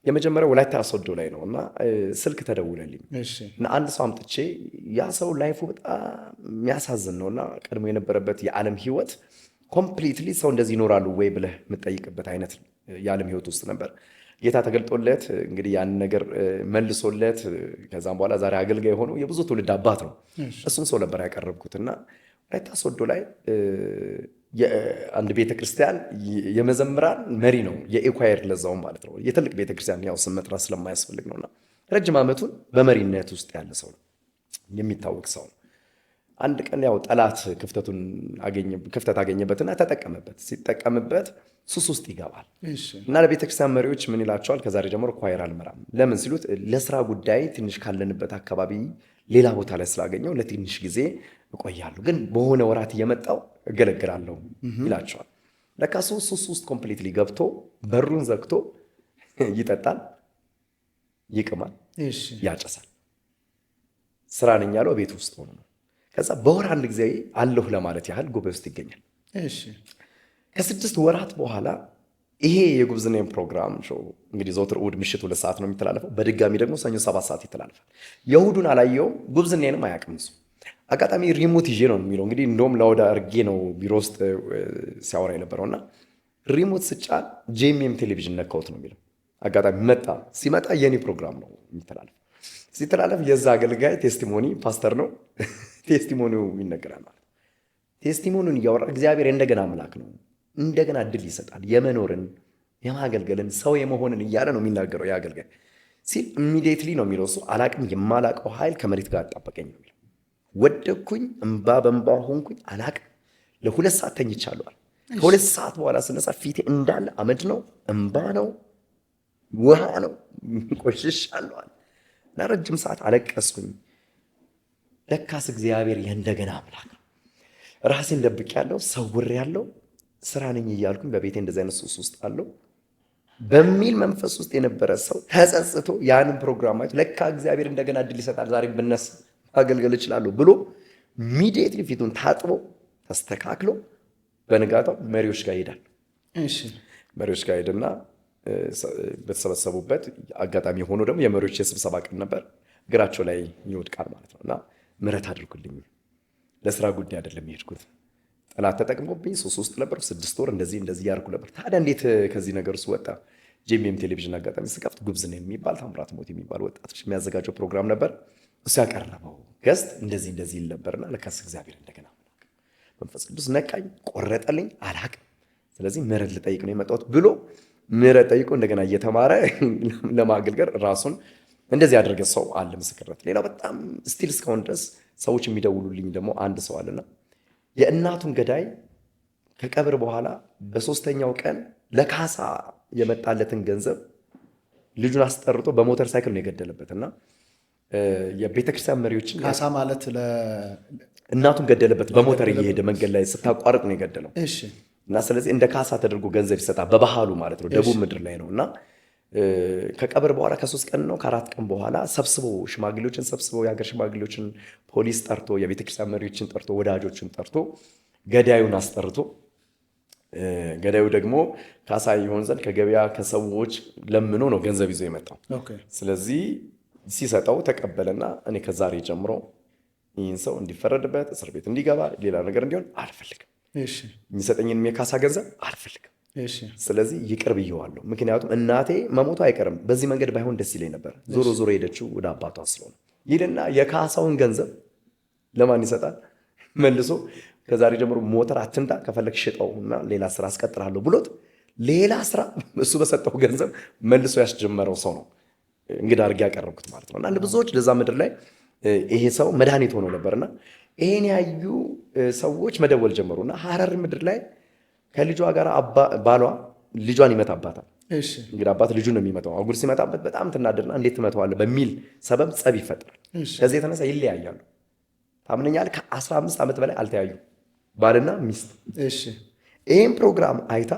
የመጀመሪያው ወላይታ ሶዶ ላይ ነው እና ስልክ ተደውለልኝ እና አንድ ሰው አምጥቼ ያ ሰው ላይፉ በጣም የሚያሳዝን ነውና ቀድሞ የነበረበት የዓለም ህይወት ኮምፕሊትሊ ሰው እንደዚህ ይኖራሉ ወይ ብለህ የምጠይቅበት አይነት የዓለም ህይወት ውስጥ ነበር። ጌታ ተገልጦለት እንግዲህ ያን ነገር መልሶለት ከዛም በኋላ ዛሬ አገልጋይ የሆነው የብዙ ትውልድ አባት ነው። እሱን ሰው ነበር ያቀረብኩትና ወላይታ ሶዶ ላይ የአንድ ቤተክርስቲያን የመዘምራን መሪ ነው፣ የኢኳየር ለዛውም ማለት ነው። የትልቅ ቤተክርስቲያን ያው ስም መጥራት ስለማያስፈልግ ነውና ረጅም ዓመቱን በመሪነት ውስጥ ያለ ሰው ነው፣ የሚታወቅ ሰው ነው። አንድ ቀን ያው ጠላት ክፍተት አገኘበትና ተጠቀመበት። ሲጠቀምበት ሱስ ውስጥ ይገባል እና ለቤተክርስቲያን መሪዎች ምን ይላቸዋል? ከዛሬ ጀምሮ ኳየር አልመራም። ለምን ሲሉት ለስራ ጉዳይ ትንሽ ካለንበት አካባቢ ሌላ ቦታ ላይ ስላገኘው ለትንሽ ጊዜ እቆያለሁ፣ ግን በሆነ ወራት እየመጣው እገለግላለሁ ይላቸዋል። ለካ ሱስ ውስጥ ኮምፕሊትሊ ገብቶ በሩን ዘግቶ ይጠጣል፣ ይቅማል፣ ያጨሳል። ስራ ነኝ ያለው ቤት ውስጥ ሆኖ ነው። ከዛ በወር አንድ ጊዜ አለሁ ለማለት ያህል ጉባኤ ውስጥ ይገኛል። ከ6 ወራት በኋላ ይሄ የጉብዝናዬን ፕሮግራም ሾው እንግዲህ ዘወትር እሑድ ምሽት 2 ሰዓት ነው የሚተላለፈው። በድጋሚ ደግሞ ሰኞ 7 ሰዓት ይተላለፋል። የእሑዱን አላየውም፣ ጉብዝናዬንም አያውቅም እሱ። አጋጣሚ ሪሞት ይዤ ነው የሚለው እንግዲህ እንደውም ለወደ አርጌ ነው ቢሮ ውስጥ ሲያወራ የነበረውና ሪሞት ስጫን ጄኤምኤም ቴሌቪዥን ነካሁት ነው የሚለው። አጋጣሚ መጣ። ሲመጣ የኔ ፕሮግራም ነው የሚተላለፍ። ሲተላለፍ የዛ አገልጋይ ቴስቲሞኒ ፓስተር ነው ቴስቲሞኒው ይነገራል ማለት ቴስቲሞኒውን እያወራ እግዚአብሔር እንደገና አምላክ ነው፣ እንደገና እድል ይሰጣል፣ የመኖርን የማገልገልን ሰው የመሆንን እያለ ነው የሚናገረው የአገልጋይ ሲል ኢሚዲየትሊ ነው የሚለው እሱ አላቅም የማላቀው ኃይል ከመሬት ጋር አጣበቀኝ ነው የሚለው። ወደኩኝ፣ እንባ በእንባ ሆንኩኝ፣ አላቅም ለ2 ሰዓት ተኝቻለሁ። ከ2 ሰዓት በኋላ ስነሳ ፊቴ እንዳለ አመድ ነው፣ እንባ ነው፣ ውሃ ነው፣ ቆሽሻለሁ እና ረጅም ሰዓት አለቀስኩኝ። ለካስ እግዚአብሔር የእንደገና አምላክ ነው። ራሴን ደብቄያለሁ፣ ሰውሬያለሁ፣ ስራ ነኝ እያልኩኝ በቤቴ እንደዚህ አይነት ሱስ ውስጥ አለው በሚል መንፈስ ውስጥ የነበረ ሰው ተጸጽቶ ያንን ፕሮግራም አይቶ ለካ እግዚአብሔር እንደገና እድል ይሰጣል፣ ዛሬ ብነሳ ማገልገል እችላለሁ ብሎ ኢሚዲየትሊ ፊቱን ታጥቦ ተስተካክሎ በንጋታው መሪዎች ጋር ይሄዳል። መሪዎች ጋር ሄድና በተሰበሰቡበት አጋጣሚ ሆኖ ደግሞ የመሪዎች የስብሰባ ቀን ነበር። እግራቸው ላይ ይወድቃል ማለት ነው እና ምህረት አድርጉልኝ፣ ለስራ ጉዳይ አይደለም የሄድኩት፣ ጠላት ተጠቅሞብኝ ሱስ ውስጥ ነበር 6 ወር እንደዚህ ያርኩ ነበር። ታዲያ እንዴት ከዚህ ነገር ውስጥ ወጣ? ጄኤምኤም ቴሌቪዥን አጋጣሚ ስከፍት ጉብዝና የሚባል ታምራት ሞት የሚባል ወጣቶች የሚያዘጋጀው ፕሮግራም ነበር። እሱ ያቀረበው ገስት እንደዚህ ይል ነበርና ለካስ እግዚአብሔር እንደገና መንፈስ ቅዱስ ነቃኝ፣ ቆረጠልኝ፣ አላቅም። ስለዚህ ምህረት ልጠይቅ ነው የመጣሁት ብሎ ምህረት ጠይቆ እንደገና እየተማረ ለማገልገል ራሱን እንደዚህ ያደረገ ሰው አለ ምስክርነት። ሌላው በጣም ስቲል እስካሁን ድረስ ሰዎች የሚደውሉልኝ ደግሞ አንድ ሰው አለና የእናቱን ገዳይ ከቀብር በኋላ በ3ኛው ቀን ለካሳ የመጣለትን ገንዘብ ልጁን አስጠርቶ በሞተር ሳይክል ነው የገደለበትና የቤተክርስቲያን መሪዎችን ካሳ ማለት እናቱን ገደለበት። በሞተር እየሄደ መንገድ ላይ ስታቋርጥ ነው የገደለው። እና ስለዚህ እንደ ካሳ ተደርጎ ገንዘብ ይሰጣል በባህሉ ማለት ነው፣ ደቡብ ምድር ላይ ነው። እና ከቀብር በኋላ ከ3 ቀን ነው ከ4 ቀን በኋላ ሽማግሌዎችን ሰብስበው የሀገር ሽማግሌዎችን፣ ፖሊስ ጠርቶ፣ የቤተክርስቲያን መሪዎችን ጠርቶ፣ ወዳጆችን ጠርቶ ገዳዩን አስጠርቶ ገዳዩ ደግሞ ካሳ ይሆን ዘንድ ከገበያ ከሰዎች ለምኖ ነው ገንዘብ ይዞ የመጣው። ስለዚህ ሲሰጠው ተቀበለና እኔ ከዛሬ ጀምሮ ይህን ሰው እንዲፈረድበት እስር ቤት እንዲገባ ሌላ ነገር እንዲሆን አልፈልግም፣ የሚሰጠኝን የካሳ ገንዘብ አልፈልግም። ስለዚህ ይቅር ብየዋለሁ። ምክንያቱም እናቴ መሞቱ አይቀርም፣ በዚህ መንገድ ባይሆን ደስ ይለኝ ነበር። ዞሮ ዞሮ ሄደችው ወደ አባቷ ስለሆነ ይልና የካሳውን ገንዘብ ለማን ይሰጣል? መልሶ ከዛሬ ጀምሮ ሞተር አትንዳ፣ ከፈለግ ሽጠውና ሌላ ስራ አስቀጥራለሁ ብሎት ሌላ ስራ እሱ በሰጠው ገንዘብ መልሶ ያስጀመረው ሰው ነው እንግዲህ አድርጌ ያቀረብኩት ማለት ነው። እና ብዙዎች ለዛ ምድር ላይ ይሄ ሰው መድኃኒት ሆኖ ነበርና ይሄን ያዩ ሰዎች መደወል ጀመሩና ሐረር ምድር ላይ ከልጇ ጋር ባሏ ልጇን ይመታባታል። እንግዲህ አባት ልጁን ነው የሚመታው። አጉል ሲመጣበት በጣም ትናደድና እንዴት ትመታዋለህ በሚል ሰበብ ጸብ ይፈጥራል። ከዚህ የተነሳ ይለያያሉ። ታምነኛል ከ15 ዓመት በላይ አልተያዩ ባልና ሚስት። ይህም ፕሮግራም አይታ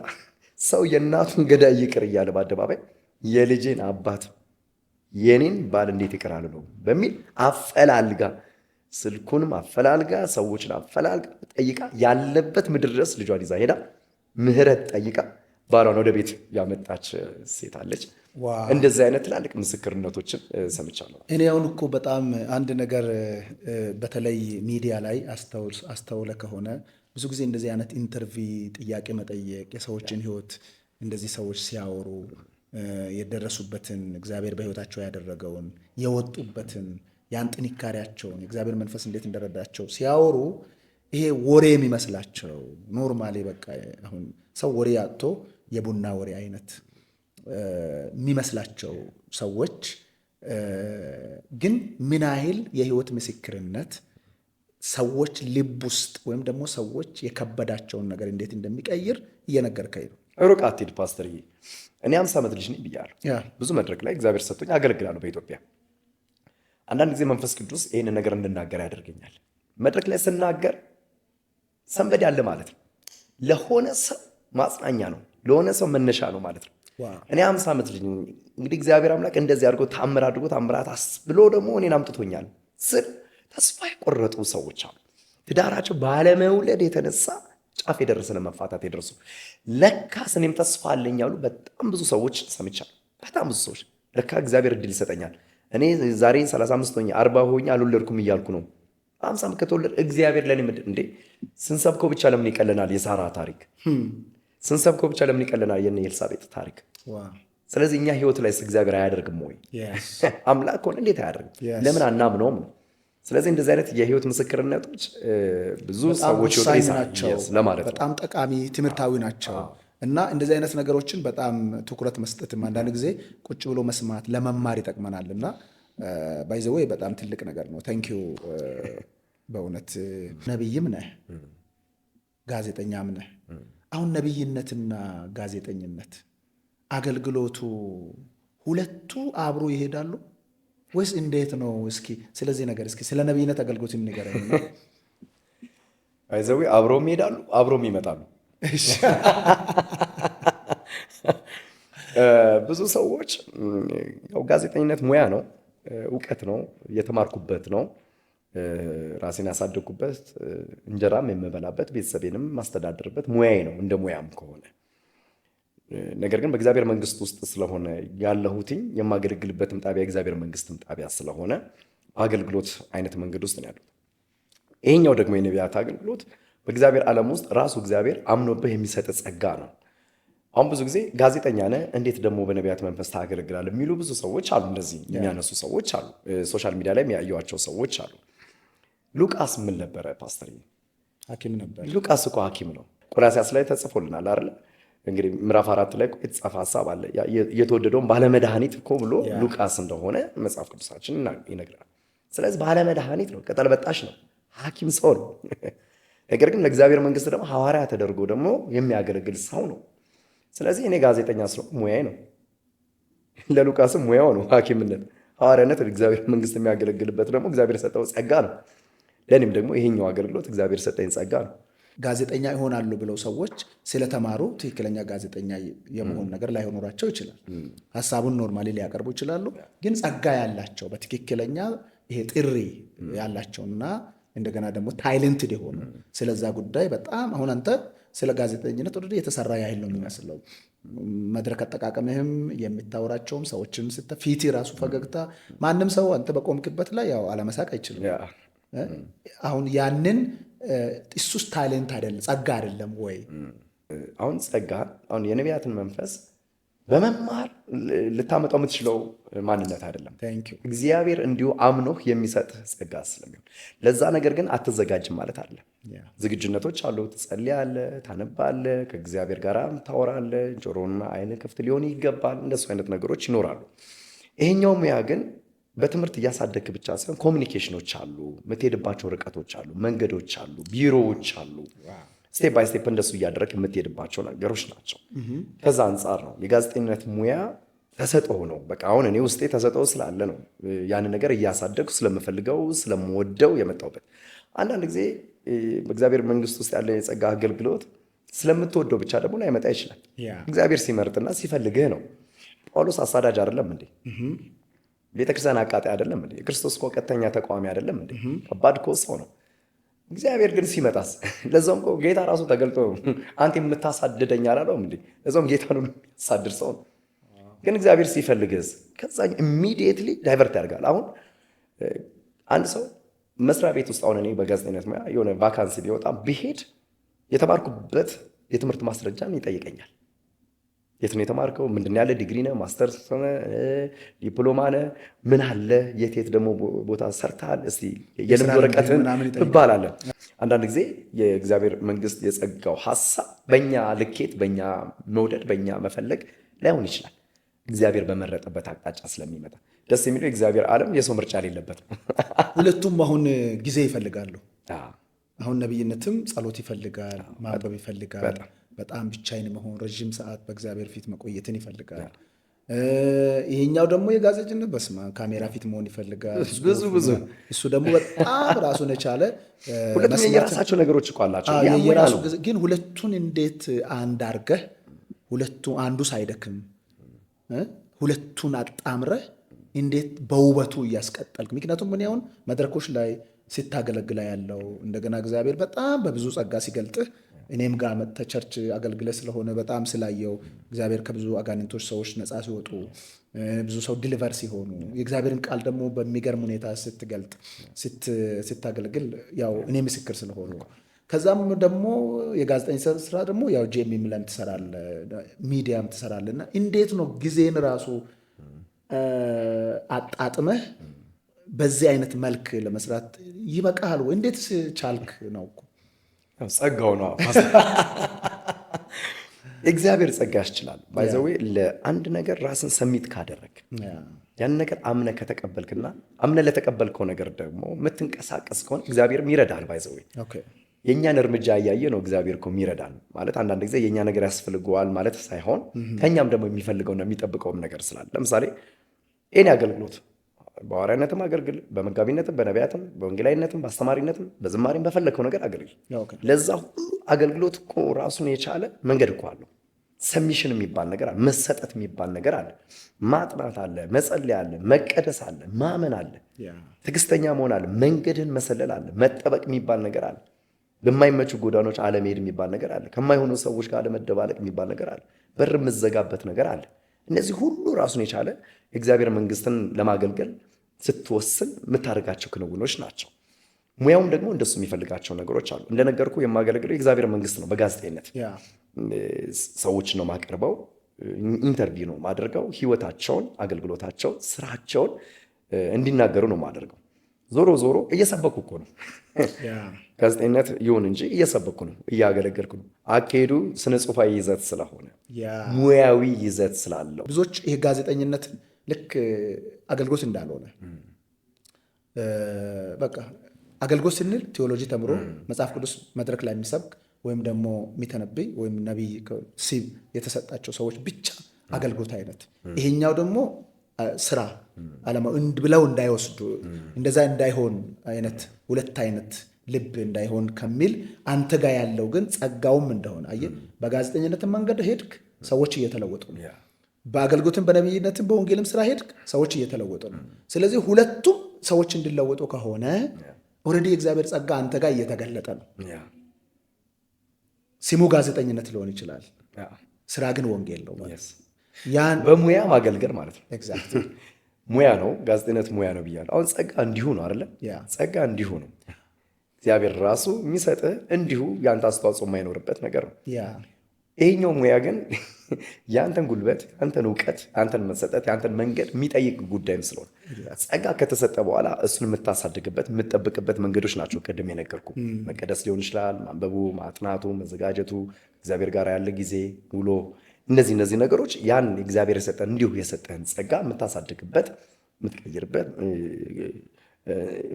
ሰው የእናቱን ገዳይ ይቅር እያለ በአደባባይ የልጄን አባት የኔን ባል እንዴት ይቅር አልለው በሚል አፈላልጋ ስልኩንም አፈላልጋ ሰዎችን አፈላልጋ ጠይቃ ያለበት ምድር ድረስ ልጇን ይዛ ሄዳ ምህረት ጠይቃ ባሏን ወደ ቤት ያመጣች ሴት አለች። እንደዚህ አይነት ትላልቅ ምስክርነቶችን ሰምቻለሁ። እኔ አሁን እኮ በጣም አንድ ነገር በተለይ ሚዲያ ላይ አስተውለ ከሆነ ብዙ ጊዜ እንደዚህ አይነት ኢንተርቪው ጥያቄ መጠየቅ የሰዎችን ሕይወት እንደዚህ ሰዎች ሲያወሩ የደረሱበትን እግዚአብሔር በሕይወታቸው ያደረገውን የወጡበትን ያን ጥንካሬያቸውን የእግዚአብሔር መንፈስ እንዴት እንደረዳቸው ሲያወሩ ይሄ ወሬ የሚመስላቸው ኖርማሊ በቃ አሁን ሰው ወሬ አጥቶ የቡና ወሬ አይነት የሚመስላቸው ሰዎች ግን ምን ያህል የህይወት ምስክርነት ሰዎች ልብ ውስጥ ወይም ደግሞ ሰዎች የከበዳቸውን ነገር እንዴት እንደሚቀይር እየነገርከኝ ነው። ሩቅ አትሂድ ፓስተርዬ። እኔ 50 ዓመት ልጅ ነኝ ብያለሁ። ብዙ መድረክ ላይ እግዚአብሔር ሰጥቶኝ አገለግላለሁ በኢትዮጵያ። አንዳንድ ጊዜ መንፈስ ቅዱስ ይህንን ነገር እንድናገር ያደርገኛል። መድረክ ላይ ስናገር ሰንበድ ያለ ማለት ነው። ለሆነ ሰው ማጽናኛ ነው፣ ለሆነ ሰው መነሻ ነው ማለት ነው። እኔ 50 ዓመት ልጅ እንግዲህ እግዚአብሔር አምላክ እንደዚህ አድርጎ ታምራት ብሎ ደግሞ እኔን አምጥቶኛል ስል ተስፋ የቆረጡ ሰዎች አሉ። ትዳራቸው ባለመውለድ የተነሳ ጫፍ የደረሰ ለመፋታት የደረሱ ለካስ እኔም ተስፋ አለኝ ያሉ በጣም ብዙ ሰዎች ሰምቻለሁ። በጣም ብዙ ሰዎች ለካ እግዚአብሔር እድል ይሰጠኛል፣ እኔ ዛሬ 35 ሆኜ 40 ሆኜ አልወለድኩም እያልኩ ነው። 50 ከተወለድ እግዚአብሔር ለኔ እንዴ ስንሰብከው ብቻ ለምን ይቀለናል? የሳራ ታሪክ ስንሰብከው ብቻ ለምን ይቀለናል? የነ ኤልሳቤጥ ታሪክ። ስለዚህ እኛ ህይወት ላይ እግዚአብሔር አያደርግም ወይ? አምላክ ሆነ እንዴት አያደርግም? ለምን አናምነውም ነው። ስለዚህ እንደዚህ አይነት የህይወት ምስክርነቶች ብዙ ሰዎች ናቸው ለማለት ነው። በጣም ጠቃሚ ትምህርታዊ ናቸው እና እንደዚህ አይነት ነገሮችን በጣም ትኩረት መስጠትም አንዳንድ ጊዜ ቁጭ ብሎ መስማት ለመማር ይጠቅመናል እና ባይ ዘ ዌይ በጣም ትልቅ ነገር ነው። ታንኪዩ በእውነት ነብይም ነህ ጋዜጠኛም ነህ። አሁን ነብይነትና ጋዜጠኝነት አገልግሎቱ ሁለቱ አብሮ ይሄዳሉ ወይስ እንዴት ነው? እስኪ ስለዚህ ነገር እስኪ ስለ ነብይነት አገልግሎት ንገረኝ። ባይ ዘ ዌይ አብሮም ይሄዳሉ አብሮም ይመጣሉ። ብዙ ሰዎች ያው ጋዜጠኝነት ሙያ ነው፣ እውቀት ነው፣ የተማርኩበት ነው፣ ራሴን ያሳደግኩበት፣ እንጀራም የምበላበት፣ ቤተሰቤንም ማስተዳደርበት ሙያዬ ነው እንደ ሙያም ከሆነ። ነገር ግን በእግዚአብሔር መንግስት ውስጥ ስለሆነ ያለሁትኝ የማገለግልበትም ጣቢያ የእግዚአብሔር መንግስትም ጣቢያ ስለሆነ አገልግሎት አይነት መንገድ ውስጥ ነው ያሉት። ይሄኛው ደግሞ የነቢያት አገልግሎት በእግዚአብሔር ዓለም ውስጥ ራሱ እግዚአብሔር አምኖብህ የሚሰጥ ጸጋ ነው። አሁን ብዙ ጊዜ ጋዜጠኛ ነህ እንዴት ደግሞ በነቢያት መንፈስ ታገለግላለህ የሚሉ ብዙ ሰዎች አሉ። እንደዚህ የሚያነሱ ሰዎች አሉ። ሶሻል ሚዲያ ላይ የሚያዩዋቸው ሰዎች አሉ። ሉቃስ ምን ነበረ ፓስተር? ሐኪም ነበር። ሉቃስ እኮ ሐኪም ነው። ቆላስይስ ላይ ተጽፎልናል አይደል? እንግዲህ ምዕራፍ 4 ላይ የተጻፈ ሐሳብ አለ። የተወደደውን ባለመድኃኒት እኮ ብሎ ሉቃስ እንደሆነ መጽሐፍ ቅዱሳችን ይነግራል። ስለዚህ ባለመድኃኒት ነው፣ ቅጠል በጣሽ ነው፣ ሐኪም ሰው ነው። ነገር ግን ለእግዚአብሔር መንግስት ደግሞ ሐዋርያ ተደርጎ ደግሞ የሚያገለግል ሰው ነው። ስለዚህ እኔ ጋዜጠኛ ስለሆንኩ ሙያዬ ነው፣ ለሉቃስም ሙያው ነው ሐኪምነት። ሐዋርያነት ለእግዚአብሔር መንግስት የሚያገለግልበት ደግሞ እግዚአብሔር የሰጠው ጸጋ ነው። ለእኔም ደግሞ ይሄኛው አገልግሎት እግዚአብሔር የሰጠኝ ጸጋ ነው። ጋዜጠኛ ይሆናሉ ብለው ሰዎች ስለተማሩ ትክክለኛ ጋዜጠኛ የመሆን ነገር ላይኖራቸው ይችላል። ሀሳቡን ኖርማሊ ሊያቀርቡ ይችላሉ። ግን ጸጋ ያላቸው በትክክለኛ ይሄ ጥሪ ያላቸውና እንደገና ደግሞ ታይለንትድ የሆኑ ስለዛ ጉዳይ በጣም አሁን አንተ ስለ ጋዜጠኝነት ወደ የተሰራ ያህል ነው የሚመስለው። መድረክ አጠቃቀምህም የምታወራቸውም ሰዎችን ፊት ራሱ ፈገግታ፣ ማንም ሰው አንተ በቆምክበት ላይ ያው አለመሳቅ አይችልም። አሁን ያንን እሱስ ታይለንት አይደለም ጸጋ አይደለም ወይ? አሁን ጸጋ አሁን የነቢያትን መንፈስ በመማር ልታመጣው የምትችለው ማንነት አይደለም። እግዚአብሔር እንዲሁ አምኖህ የሚሰጥ ጸጋ ስለሚሆን ለዛ ነገር ግን አትዘጋጅም ማለት አለ። ዝግጁነቶች አሉ። ትጸልያለህ፣ ታነባለህ፣ ከእግዚአብሔር ጋር ታወራለህ፣ ጆሮና አይን ክፍት ሊሆን ይገባል። እንደሱ አይነት ነገሮች ይኖራሉ። ይሄኛው ሙያ ግን በትምህርት እያሳደግክ ብቻ ሳይሆን ኮሚኒኬሽኖች አሉ፣ የምትሄድባቸው ርቀቶች አሉ፣ መንገዶች አሉ፣ ቢሮዎች አሉ። ስቴፕ ባይ ስቴፕ እንደሱ እያደረግ የምትሄድባቸው ነገሮች ናቸው። ከዛ አንጻር ነው የጋዜጠኝነት ሙያ ተሰጥኦ ነው። በቃ አሁን እኔ ውስጤ ተሰጥኦ ስላለ ነው ያንን ነገር እያሳደግኩ ስለምፈልገው ስለምወደው የመጣሁበት። አንዳንድ ጊዜ በእግዚአብሔር መንግስት ውስጥ ያለ የጸጋ አገልግሎት ስለምትወደው ብቻ ደግሞ ላይመጣ ይችላል። እግዚአብሔር ሲመርጥና ሲፈልግህ ነው። ጳውሎስ አሳዳጅ አይደለም እንዴ? ቤተክርስቲያን አቃጣይ አይደለም እንዴ? የክርስቶስ እኮ ቀጥተኛ ተቃዋሚ አይደለም እንዴ? ከባድ እኮ ሰው ነው። እግዚአብሔር ግን ሲመጣስ ለዛውም እኮ ጌታ ራሱ ተገልጦ አንተ የምታሳድደኝ አላለውም እንዴ? ለዛውም ጌታ ነው የሚያሳድድ ሰው ነው። ግን እግዚአብሔር ሲፈልግስ ከዛ ኢሚዲየትሊ ዳይቨርት ያደርጋል። አሁን አንድ ሰው መስሪያ ቤት ውስጥ አሁን እኔ በጋዜጠኝነት ሙያ የሆነ ቫካንሲ ቢወጣ ብሄድ የተማርኩበት የትምህርት ማስረጃን ይጠይቀኛል። የት ነው የተማርከው? ምንድን ያለ ዲግሪ ነህ? ማስተርስ ነህ? ዲፕሎማ ነህ? ምን አለ? የት ደግሞ ቦታ ሰርተሃል? እስቲ የልምድ ወረቀትን ትባላለህ። አንዳንድ ጊዜ የእግዚአብሔር መንግስት የጸጋው ሀሳብ በእኛ ልኬት፣ በእኛ መውደድ፣ በእኛ መፈለግ ላይሆን ይችላል። እግዚአብሔር በመረጠበት አቅጣጫ ስለሚመጣ ደስ የሚለው የእግዚአብሔር ዓለም የሰው ምርጫ የሌለበት ነው። ሁለቱም አሁን ጊዜ ይፈልጋሉ። አሁን ነብይነትም ጸሎት ይፈልጋል፣ ማንበብ ይፈልጋል፣ በጣም ብቻዬን መሆን ረዥም ሰዓት በእግዚአብሔር ፊት መቆየትን ይፈልጋል። ይሄኛው ደግሞ የጋዜጠኝነት በስመ አብ ካሜራ ፊት መሆን ይፈልጋል። ብዙ እሱ ደግሞ በጣም ራሱን የቻለ ሁለቱም የራሳቸው ነገሮች እኮ አላቸው። ግን ሁለቱን እንዴት አንድ አድርገህ አንዱ ሳይደክም ሁለቱን አጣምረህ እንዴት በውበቱ እያስቀጠልክ። ምክንያቱም ምን ያሁን መድረኮች ላይ ሲታገለግላ ያለው እንደገና እግዚአብሔር በጣም በብዙ ጸጋ ሲገልጥህ እኔም ጋር መጥተህ ቸርች አገልግለ ስለሆነ በጣም ስላየው እግዚአብሔር ከብዙ አጋንንቶች ሰዎች ነፃ ሲወጡ ብዙ ሰው ዲሊቨር ሲሆኑ የእግዚአብሔርን ቃል ደግሞ በሚገርም ሁኔታ ስትገልጥ ስታገለግል ያው እኔ ምስክር ስለሆኑ ከዛም ደግሞ የጋዜጠኝ ስራ ደግሞ ያው ጄኤምኤም ላይም ትሰራለህ፣ ሚዲያም ትሰራለህ እና እንዴት ነው ጊዜን ራሱ አጣጥመህ በዚህ አይነት መልክ ለመስራት ይበቃል ወይ? እንዴት ቻልክ ነው እኮ ጸጋው ነው። እግዚአብሔር ጸጋ ያስችላል። ባይዘዌ ለአንድ ነገር ራስን ሰሚት ካደረግ ያን ነገር አምነ ከተቀበልክና አምነ ለተቀበልከው ነገር ደግሞ የምትንቀሳቀስ ከሆነ እግዚአብሔርም ይረዳል። ባይዘዌ የእኛን እርምጃ እያየ ነው እግዚአብሔር እኮ ይረዳል ማለት። አንዳንድ ጊዜ የእኛ ነገር ያስፈልገዋል ማለት ሳይሆን ከእኛም ደግሞ የሚፈልገውና የሚጠብቀውም ነገር ስላለ፣ ለምሳሌ ይህን አገልግሎት በሐዋርያነትም አገልግል፣ በመጋቢነትም፣ በነቢያትም፣ በወንጌላዊነትም፣ በአስተማሪነትም፣ በዝማሬም በፈለግከው ነገር አገልግል። ለዛ ሁሉ አገልግሎት እኮ ራሱን የቻለ መንገድ እኮ አለው። ሰሚሽን የሚባል ነገር አለ፣ መሰጠት የሚባል ነገር አለ፣ ማጥናት አለ፣ መጸለይ አለ፣ መቀደስ አለ፣ ማመን አለ፣ ትዕግስተኛ መሆን አለ፣ መንገድን መሰለል አለ፣ መጠበቅ የሚባል ነገር አለ፣ በማይመቹ ጎዳኖች አለመሄድ የሚባል ነገር አለ፣ ከማይሆኑ ሰዎች ጋር አለመደባለቅ የሚባል ነገር አለ፣ በር የምዘጋበት ነገር አለ። እነዚህ ሁሉ ራሱን የቻለ የእግዚአብሔር መንግስትን ለማገልገል ስትወስን የምታደርጋቸው ክንውኖች ናቸው። ሙያውም ደግሞ እንደሱ የሚፈልጋቸው ነገሮች አሉ። እንደነገርኩ የማገለግለው የእግዚአብሔር መንግስት ነው። በጋዜጠኝነት ሰዎችን ነው ማቀርበው፣ ኢንተርቪው ነው ማደርገው፣ ህይወታቸውን፣ አገልግሎታቸው፣ ስራቸውን እንዲናገሩ ነው ማደርገው። ዞሮ ዞሮ እየሰበኩ እኮ ነው። ጋዜጠኝነት ይሁን እንጂ እየሰበኩ ነው፣ እያገለገልኩ ነው። አካሄዱ ስነ ጽሁፋዊ ይዘት ስለሆነ ሙያዊ ይዘት ስላለው ብዙዎች ይሄ ጋዜጠኝነት ልክ አገልግሎት እንዳልሆነ በቃ አገልግሎት ስንል ቴዎሎጂ ተምሮ መጽሐፍ ቅዱስ መድረክ ላይ የሚሰብክ ወይም ደግሞ የሚተነብይ ወይም ነቢይ ሲብ የተሰጣቸው ሰዎች ብቻ አገልግሎት አይነት፣ ይሄኛው ደግሞ ስራ አለማ ብለው እንዳይወስዱ እንደዛ እንዳይሆን አይነት ሁለት አይነት ልብ እንዳይሆን ከሚል አንተ ጋር ያለው ግን ጸጋውም እንደሆነ አየህ። በጋዜጠኝነትም መንገድ ሄድክ፣ ሰዎች እየተለወጡ ነው። በአገልግሎትም በነቢይነትም በወንጌልም ስራ ሄድክ፣ ሰዎች እየተለወጡ ነው። ስለዚህ ሁለቱም ሰዎች እንዲለወጡ ከሆነ ኦልሬዲ የእግዚአብሔር ጸጋ አንተ ጋር እየተገለጠ ነው። ስሙ ጋዜጠኝነት ሊሆን ይችላል፣ ስራ ግን ወንጌል ነው ማለት ያን በሙያ ማገልገል ማለት ነው። ኤግዛክትሊ ሙያ ነው፣ ጋዜጠኝነት ሙያ ነው ብያለሁ። አሁን ጸጋ እንዲሁ ነው አይደለ? ጸጋ እንዲሁ ነው። እግዚአብሔር ራሱ የሚሰጥህ እንዲሁ ያንተ አስተዋጽኦ የማይኖርበት ነገር ነው። ይሄኛው ሙያ ግን ያንተን ጉልበት፣ ያንተን እውቀት፣ ያንተን መሰጠት፣ ያንተን መንገድ የሚጠይቅ ጉዳይም ስለሆነ ጸጋ ከተሰጠ በኋላ እሱን የምታሳድግበት የምትጠብቅበት መንገዶች ናቸው። ቅድም የነገርኩ መቀደስ ሊሆን ይችላል፣ ማንበቡ፣ ማጥናቱ፣ መዘጋጀቱ፣ እግዚአብሔር ጋር ያለ ጊዜ ውሎ፣ እነዚህ ነገሮች ያን እግዚአብሔር የሰጠን እንዲሁ የሰጠህን ጸጋ የምታሳድግበት የምትቀይርበት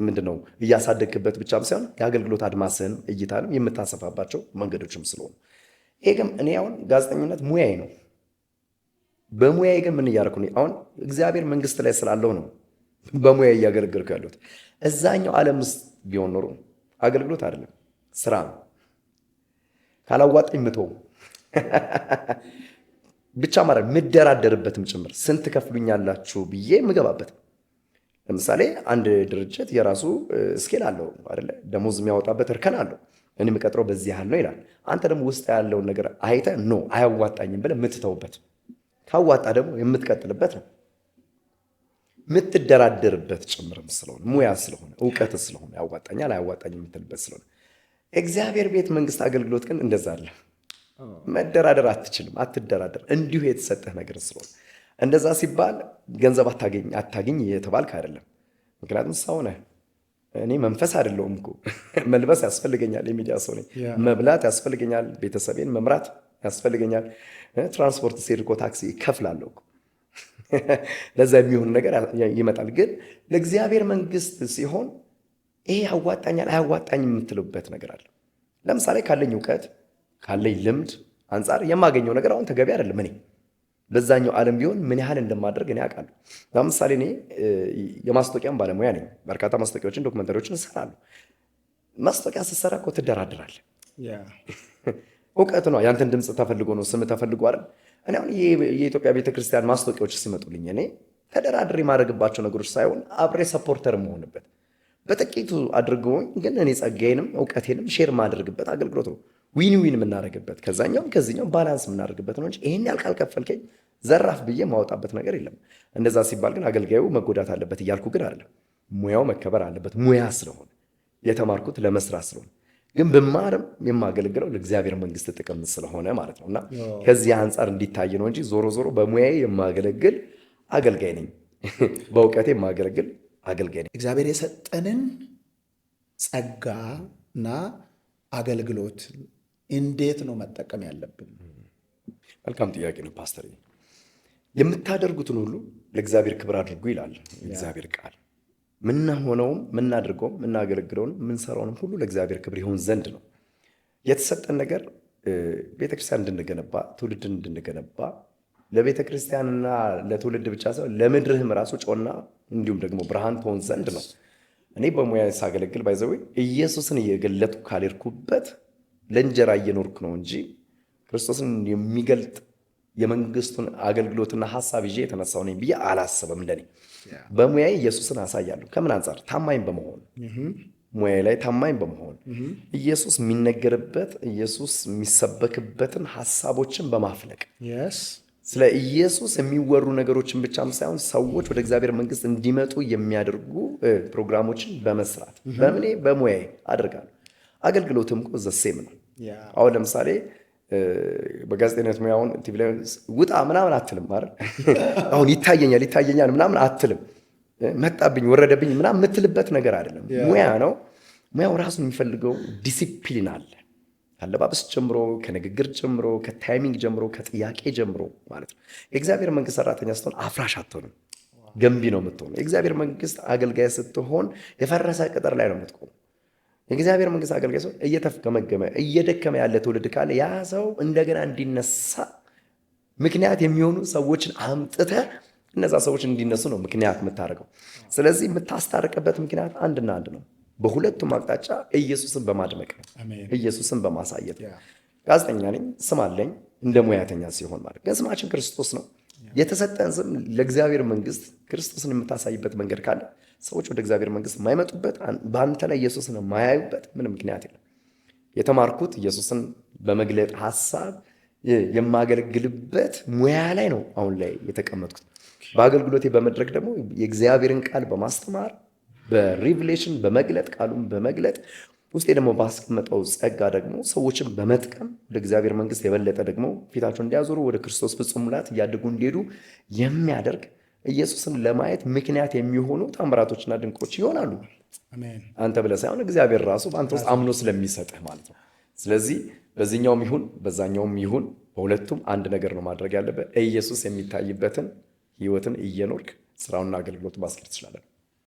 ምንድነው እያሳደግክበት ብቻም ሳይሆን የአገልግሎት አድማስህን እይታንም የምታሰፋባቸው መንገዶችም ስለሆኑ ይሄ ግን እኔ አሁን ጋዜጠኝነት ሙያዬ ነው። በሙያዬ ግን ምን እያደረኩ ነው? አሁን እግዚአብሔር መንግስት ላይ ስላለው ነው በሙያ እያገለገልኩ ያለሁት። እዛኛው ዓለም ውስጥ ቢሆን ኖሮ አገልግሎት አይደለም ስራ ነው። ካላዋጣኝ ምተው ብቻ ማለት ምደራደርበትም ጭምር ስንት ከፍሉኛላችሁ ብዬ የምገባበት። ለምሳሌ አንድ ድርጅት የራሱ ስኬል አለው አይደለ? ደሞዝ የሚያወጣበት እርከን አለው። እኔ የምቀጥረው በዚህ ያህል ነው ይላል። አንተ ደግሞ ውስጥ ያለውን ነገር አይተህ ኖ አያዋጣኝም ብለህ የምትተውበት፣ ካዋጣ ደግሞ የምትቀጥልበት ነው። የምትደራደርበት ጭምርም ስለሆነ ሙያ ስለሆነ እውቀት ስለሆነ ያዋጣኛል አያዋጣኝም የምትልበት ስለሆነ እግዚአብሔር ቤት መንግስት አገልግሎት ግን እንደዛ አለ። መደራደር አትችልም፣ አትደራደር። እንዲሁ የተሰጠህ ነገር ስለሆነ እንደዛ ሲባል ገንዘብ አታገኝ የተባልክ አይደለም። ምክንያቱም ሰው ነህ። እኔ መንፈስ አይደለሁም እኮ መልበስ ያስፈልገኛል። የሚዲያ ሰው ነኝ። መብላት ያስፈልገኛል። ቤተሰቤን መምራት ያስፈልገኛል። ትራንስፖርት ሲሄድ እኮ ታክሲ እከፍላለሁ እኮ ለዛ የሚሆን ነገር ይመጣል። ግን ለእግዚአብሔር መንግስት ሲሆን ይሄ ያዋጣኛል አያዋጣኝ የምትልበት ነገር አለ። ለምሳሌ ካለኝ እውቀት ካለኝ ልምድ አንጻር የማገኘው ነገር አሁን ተገቢ አይደለም። እኔ በዛኛው ዓለም ቢሆን ምን ያህል እንደማድረግ እኔ አውቃለሁ። ለምሳሌ እኔ የማስታወቂያም ባለሙያ ነኝ። በርካታ ማስታወቂያዎችን፣ ዶክመንተሪዎችን እሰራለሁ። ማስታወቂያ ስትሰራ እኮ ትደራድራለህ። እውቀት ነው። ያንተን ድምፅ ተፈልጎ ነው፣ ስም ተፈልጎ አይደል? እኔ አሁን የኢትዮጵያ ቤተክርስቲያን ማስታወቂያዎች ሲመጡልኝ እኔ ተደራድሬ የማድረግባቸው ነገሮች ሳይሆን አብሬ ሰፖርተር መሆንበት በጥቂቱ አድርገውኝ፣ ግን እኔ ጸጋዬንም እውቀቴንም ሼር ማድረግበት አገልግሎት ነው። ዊን ዊን የምናደርግበት ከዛኛውም ከዚህኛውም ባላንስ የምናደርግበት ነው እንጂ ይሄን ያህል ካልከፈልከኝ ዘራፍ ብዬ ማወጣበት ነገር የለም። እንደዛ ሲባል ግን አገልጋዩ መጎዳት አለበት እያልኩ ግን አይደለም። ሙያው መከበር አለበት። ሙያ ስለሆነ የተማርኩት ለመስራት ስለሆነ ግን ብማርም የማገለግለው ለእግዚአብሔር መንግስት ጥቅም ስለሆነ ማለት ነው። እና ከዚህ አንጻር እንዲታይ ነው እንጂ ዞሮ ዞሮ በሙያዬ የማገለግል አገልጋይ ነኝ። በእውቀቴ የማገለግል አገልጋይ ነኝ። እግዚአብሔር የሰጠንን ጸጋና አገልግሎት እንዴት ነው መጠቀም ያለብን? መልካም ጥያቄ ነው ፓስተር። የምታደርጉትን ሁሉ ለእግዚአብሔር ክብር አድርጉ ይላል እግዚአብሔር ቃል። ምናሆነውም ምናደርገውም ምናገለግለውም ምንሰራውንም ሁሉ ለእግዚአብሔር ክብር ይሆን ዘንድ ነው የተሰጠን ነገር። ቤተክርስቲያን እንድንገነባ ትውልድን እንድንገነባ ለቤተክርስቲያንና ለትውልድ ብቻ ሳይሆን ለምድርህም ራሱ ጮና እንዲሁም ደግሞ ብርሃን ትሆን ዘንድ ነው። እኔ በሙያ ሳገለግል ባይዘው ኢየሱስን እየገለጥኩ ካልሄድኩበት ለእንጀራ እየኖርኩ ነው እንጂ ክርስቶስን የሚገልጥ የመንግስቱን አገልግሎትና ሐሳብ ይዤ የተነሳው ነኝ ብዬ አላስብም። እንደኔ በሙያዬ ኢየሱስን አሳያለሁ። ከምን አንጻር? ታማኝ በመሆን ሙያዬ ላይ ታማኝ በመሆን ኢየሱስ የሚነገርበት ኢየሱስ የሚሰበክበትን ሐሳቦችን በማፍለቅ ስለ ኢየሱስ የሚወሩ ነገሮችን ብቻም ሳይሆን ሰዎች ወደ እግዚአብሔር መንግስት እንዲመጡ የሚያደርጉ ፕሮግራሞችን በመስራት በምኔ በሙያዬ አደርጋለሁ። አገልግሎትም እኮ ዘሴም ነው። አሁን ለምሳሌ በጋዜጠኝነት ሙያውን ቲቪ ላይ ውጣ ምናምን አትልም አይደል? አሁን ይታየኛል ምናምን አትልም። መጣብኝ ወረደብኝ ምናምን የምትልበት ነገር አይደለም። ሙያ ነው። ሙያው ራሱን የሚፈልገው ዲሲፕሊን አለ። አለባበስ ጀምሮ፣ ከንግግር ጀምሮ፣ ከታይሚንግ ጀምሮ፣ ከጥያቄ ጀምሮ ማለት ነው። የእግዚአብሔር መንግስት ሰራተኛ ስትሆን አፍራሽ አትሆንም፣ ገንቢ ነው የምትሆነው። የእግዚአብሔር መንግስት አገልጋይ ስትሆን የፈረሰ ቅጥር ላይ ነው የምትቆመው። የእግዚአብሔር መንግስት አገልጋይ ሰው እየተፍገመገመ እየደከመ ያለ ትውልድ ካለ ያ ሰው እንደገና እንዲነሳ ምክንያት የሚሆኑ ሰዎችን አምጥተህ እነዛ ሰዎች እንዲነሱ ነው ምክንያት የምታደርገው። ስለዚህ የምታስታርቅበት ምክንያት አንድና አንድ ነው። በሁለቱም አቅጣጫ ኢየሱስን በማድመቅ ነው፣ ኢየሱስን በማሳየት ነው። ጋዜጠኛ ነኝ፣ ስም አለኝ እንደ ሙያተኛ ሲሆን ማለት ግን ስማችን ክርስቶስ ነው። የተሰጠን ስም ለእግዚአብሔር መንግስት ክርስቶስን የምታሳይበት መንገድ ካለ ሰዎች ወደ እግዚአብሔር መንግስት የማይመጡበት በአንተ ላይ ኢየሱስን የማያዩበት ምንም ምክንያት የለም። የተማርኩት ኢየሱስን በመግለጥ ሐሳብ የማገለግልበት ሙያ ላይ ነው አሁን ላይ የተቀመጥኩት። በአገልግሎቴ በመድረክ ደግሞ የእግዚአብሔርን ቃል በማስተማር በሪቪሌሽን በመግለጥ ቃሉን በመግለጥ ውስጤ ደግሞ ባስቀመጠው ጸጋ ደግሞ ሰዎችን በመጥቀም ለእግዚአብሔር መንግስት የበለጠ ደግሞ ፊታቸውን እንዲያዞሩ ወደ ክርስቶስ ፍጹም ሙላት እያደጉ እንዲሄዱ የሚያደርግ ኢየሱስን ለማየት ምክንያት የሚሆኑ ታምራቶችና ድንቆች ይሆናሉ። አንተ ብለህ ሳይሆን እግዚአብሔር ራሱ በአንተ ውስጥ አምኖ ስለሚሰጥህ ማለት ነው። ስለዚህ በዚህኛውም ይሁን በዛኛውም ይሁን በሁለቱም አንድ ነገር ነው ማድረግ ያለብህ። ኢየሱስ የሚታይበትን ህይወትን እየኖርክ ስራውና አገልግሎቱ ማስኬድ ትችላለህ።